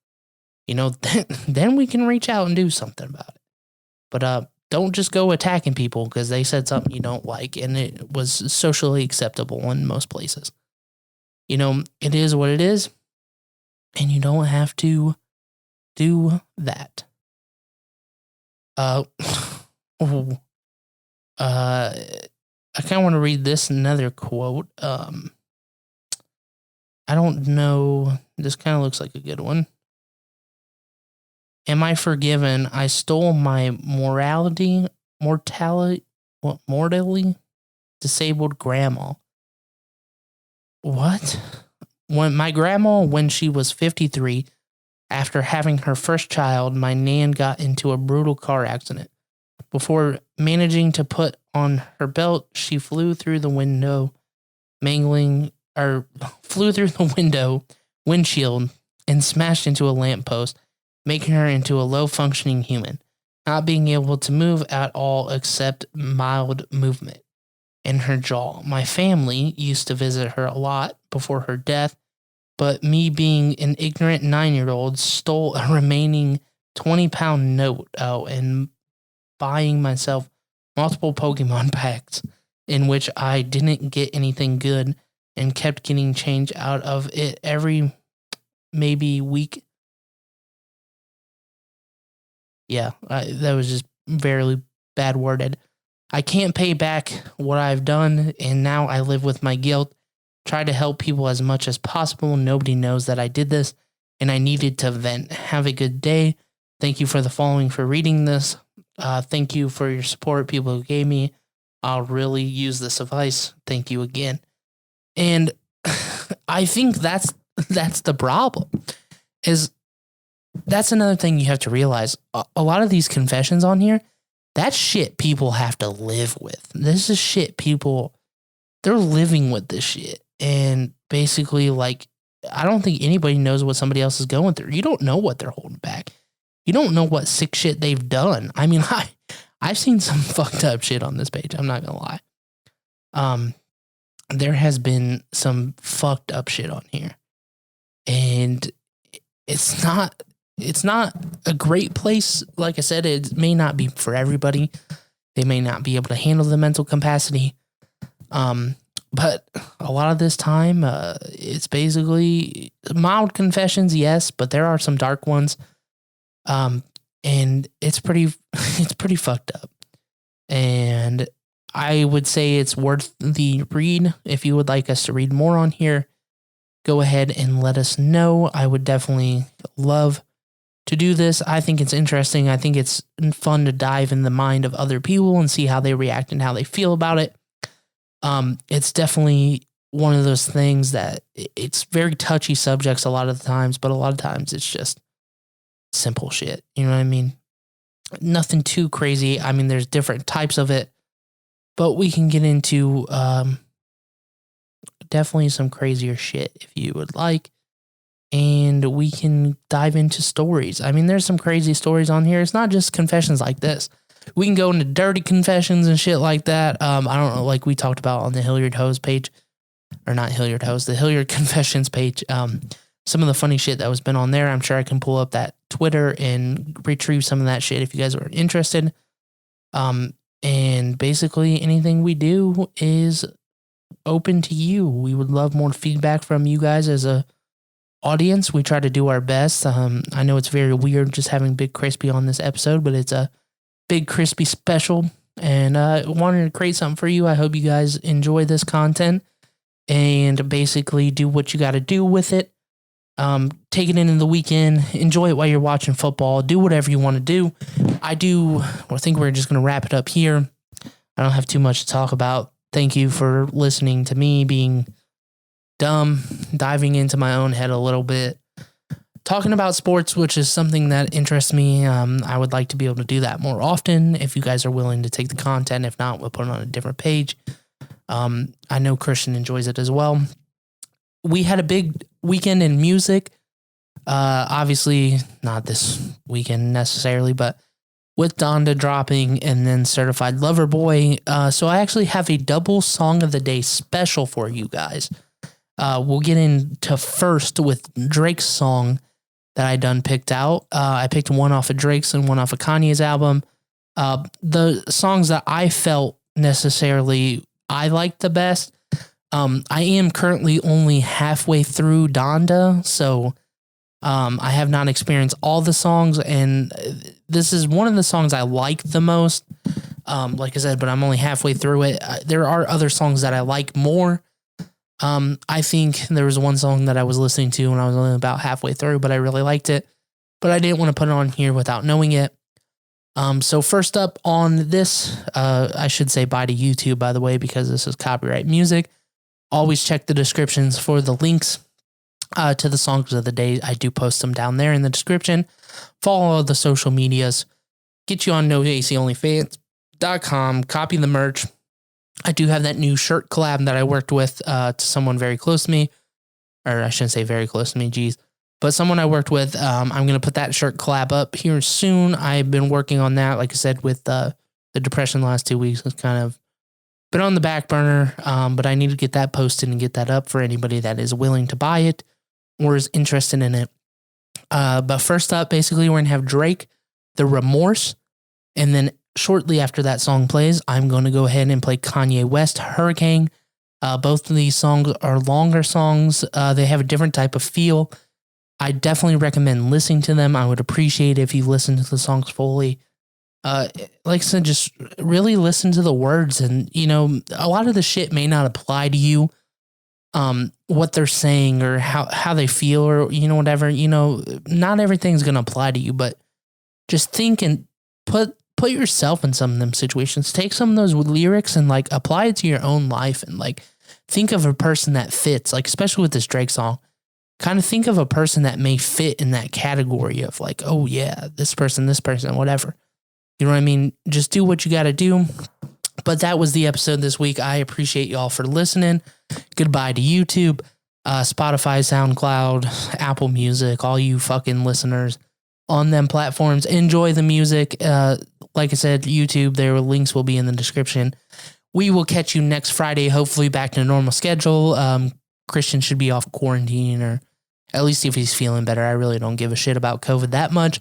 Then we can reach out and do something about it. But don't just go attacking people because they said something you don't like and it was socially acceptable in most places. It is what it is, and you don't have to do that. I kind of want to read this another quote. I don't know. This kind of looks like a good one. Am I forgiven? I stole my mortally disabled grandma. What? When she was 53, after having her first child, my nan got into a brutal car accident. Before managing to put on her belt, she flew through the windshield and smashed into a lamppost, making her into a low-functioning human, not being able to move at all except mild movement. in her jaw. My family used to visit her a lot before her death, but me being an ignorant 9-year-old stole a remaining 20-pound note out and buying myself multiple Pokemon packs in which I didn't get anything good and kept getting change out of it every maybe week. Yeah, that was just very bad worded. I can't pay back what I've done, and now I live with my guilt. Try to help people as much as possible. Nobody knows that I did this, and I needed to vent. Have a good day. Thank you for the following for reading this. Thank you for your support, people who gave me. I'll really use this advice. Thank you again. And I think that's the problem. That's another thing you have to realize. A lot of these confessions on here, that's shit people have to live with. This is shit they're living with this shit. And basically, like, I don't think anybody knows what somebody else is going through. You don't know what they're holding back. You don't know what sick shit they've done. I mean, I've seen some fucked up shit on this page. I'm not going to lie. There has been some fucked up shit on here. And it's not a great place. Like I said, it may not be for everybody. They may not be able to handle the mental capacity. But a lot of this time, it's basically mild confessions, yes, but there are some dark ones. And it's pretty fucked up. And I would say it's worth the read. If you would like us to read more on here, go ahead and let us know. I would definitely love to do this. I think it's interesting. I think it's fun to dive in the mind of other people and see how they react and how they feel about it. It's definitely one of those things that it's very touchy subjects a lot of the times, but a lot of times it's just simple shit. You know what I mean? Nothing too crazy. I mean, there's different types of it, but we can get into definitely some crazier shit if you would like. And we can dive into stories. I mean, there's some crazy stories on here. It's not just confessions like this. We can go into dirty confessions and shit like that. I don't know, like we talked about on the Hilliard Hose page, or not Hilliard Hose, the Hilliard Confessions page. Some of the funny shit that was been on there. I'm sure I can pull up that Twitter and retrieve some of that shit if you guys are interested. And basically anything we do is open to you. We would love more feedback from you guys as a audience. We try to do our best. I know it's very weird just having Big Crispy on this episode, but it's a Big Crispy special, and wanted to create something for you. I hope you guys enjoy this content and basically do what you got to do with it. Take it in the weekend, enjoy it while you're watching football, do whatever you want to do. I think we're just going to wrap it up here. I don't have too much to talk about. Thank you for listening to me being dumb, diving into my own head a little bit, talking about sports, which is something that interests me. I would like to be able to do that more often if you guys are willing to take the content. If not, we'll put it on a different page. I know Christian enjoys it as well. We had a big weekend in music. Obviously, not this weekend necessarily, but with Donda dropping and then Certified Lover Boy. So I actually have a double Song of the Day special for you guys. We'll get into first with Drake's song that I done picked out. I picked one off of Drake's and one off of Kanye's album. The songs that I felt necessarily I liked the best. I am currently only halfway through Donda, so I have not experienced all the songs, and this is one of the songs I like the most. Like I said, but I'm only halfway through it. There are other songs that I like more. I think there was one song that I was listening to when I was only about halfway through, but I really liked it. But I didn't want to put it on here without knowing it. So first up on this, I should say bye to YouTube, by the way, because this is copyright music. Always check the descriptions for the links to the songs of the day. I do post them down there in the description. Follow all the social medias. Get you on NoACOnlyFans.com. Copy the merch. I do have that new shirt collab that I worked with to someone very close to me. Or I shouldn't say very close to me, geez. But someone I worked with, I'm going to put that shirt collab up here soon. I've been working on that, like I said, with the depression the last 2 weeks. It's kind of been on the back burner, but I need to get that posted and get that up for anybody that is willing to buy it or is interested in it. But first up, basically, we're going to have Drake, the Remorse, and then shortly after that song plays, I'm going to go ahead and play Kanye West, Hurricane. Both of these songs are longer songs. They have a different type of feel. I definitely recommend listening to them. I would appreciate it if you listen to the songs fully. Like I said, just really listen to the words, and, you know, a lot of the shit may not apply to you. What they're saying or how they feel, or, you know, whatever, you know, not everything's going to apply to you, but just think and put yourself in some of them situations. Take some of those lyrics and like apply it to your own life, and like think of a person that fits, like, especially with this Drake song, kind of think of a person that may fit in that category of like, oh yeah, this person, whatever. You know what I mean? Just do what you got to do. But that was the episode this week. I appreciate y'all for listening. Goodbye to YouTube, Spotify, SoundCloud, Apple Music, all you fucking listeners on them platforms. Enjoy the music. Like I said, YouTube, their links will be in the description. We will catch you next Friday, hopefully back to normal schedule. Christian should be off quarantine, or at least if he's feeling better. I really don't give a shit about COVID that much.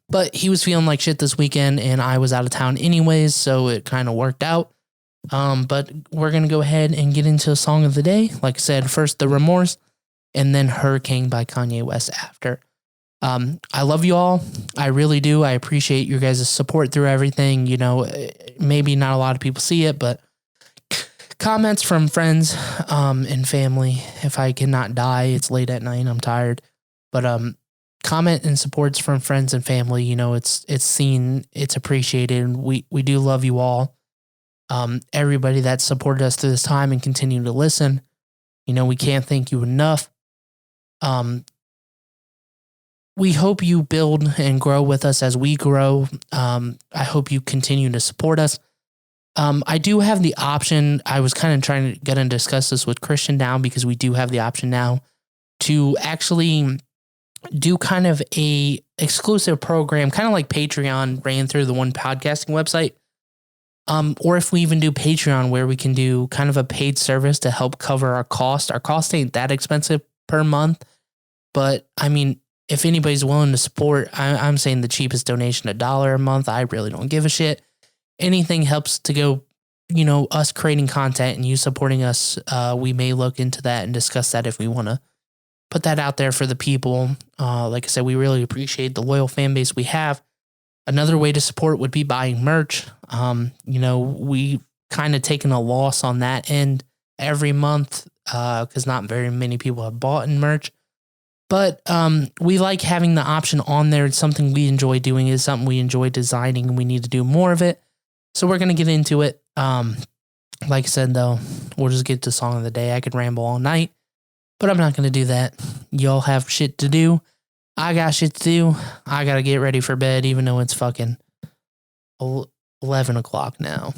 But he was feeling like shit this weekend, and I was out of town anyways, so it kind of worked out. But we're going to go ahead and get into a song of the day. Like I said, first the Remorse, and then Hurricane by Kanye West after. I love you all. I really do. I appreciate your guys' support through everything. You know, maybe not a lot of people see it, but comments from friends and family. If I cannot die, it's late at night, I'm tired. But comment and supports from friends and family, you know, it's seen, it's appreciated, and we do love you all. Everybody that supported us through this time and continue to listen, you know, we can't thank you enough. We hope you build and grow with us as we grow. I hope you continue to support us. I do have the option. I was kind of trying to get and discuss this with Christian now, because we do have the option now to actually do kind of a exclusive program, kind of like Patreon ran through the one podcasting website. Or if we even do Patreon, where we can do kind of a paid service to help cover our cost. Our cost ain't that expensive per month, but I mean, if anybody's willing to support, I'm saying the cheapest donation, $1 a month. I really don't give a shit. Anything helps to go, you know, us creating content and you supporting us. We may look into that and discuss that if we want to put that out there for the people. Like I said, we really appreciate the loyal fan base we have. Another way to support would be buying merch. You know, we kind of taken a loss on that end every month because not very many people have bought in merch. But we like having the option on there. It's something we enjoy doing. It's something we enjoy designing, and we need to do more of it. So we're going to get into it. Like I said, though, we'll just get to song of the day. I could ramble all night, but I'm not going to do that. Y'all have shit to do. I got shit to do. I got to get ready for bed, even though it's fucking 11 o'clock now.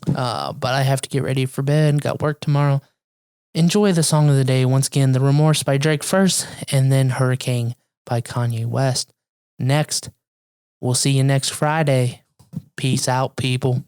But I have to get ready for bed. Got work tomorrow. Enjoy the song of the day. Once again, The Remorse by Drake first, and then Hurricane by Kanye West next. We'll see you next Friday. Peace out, people.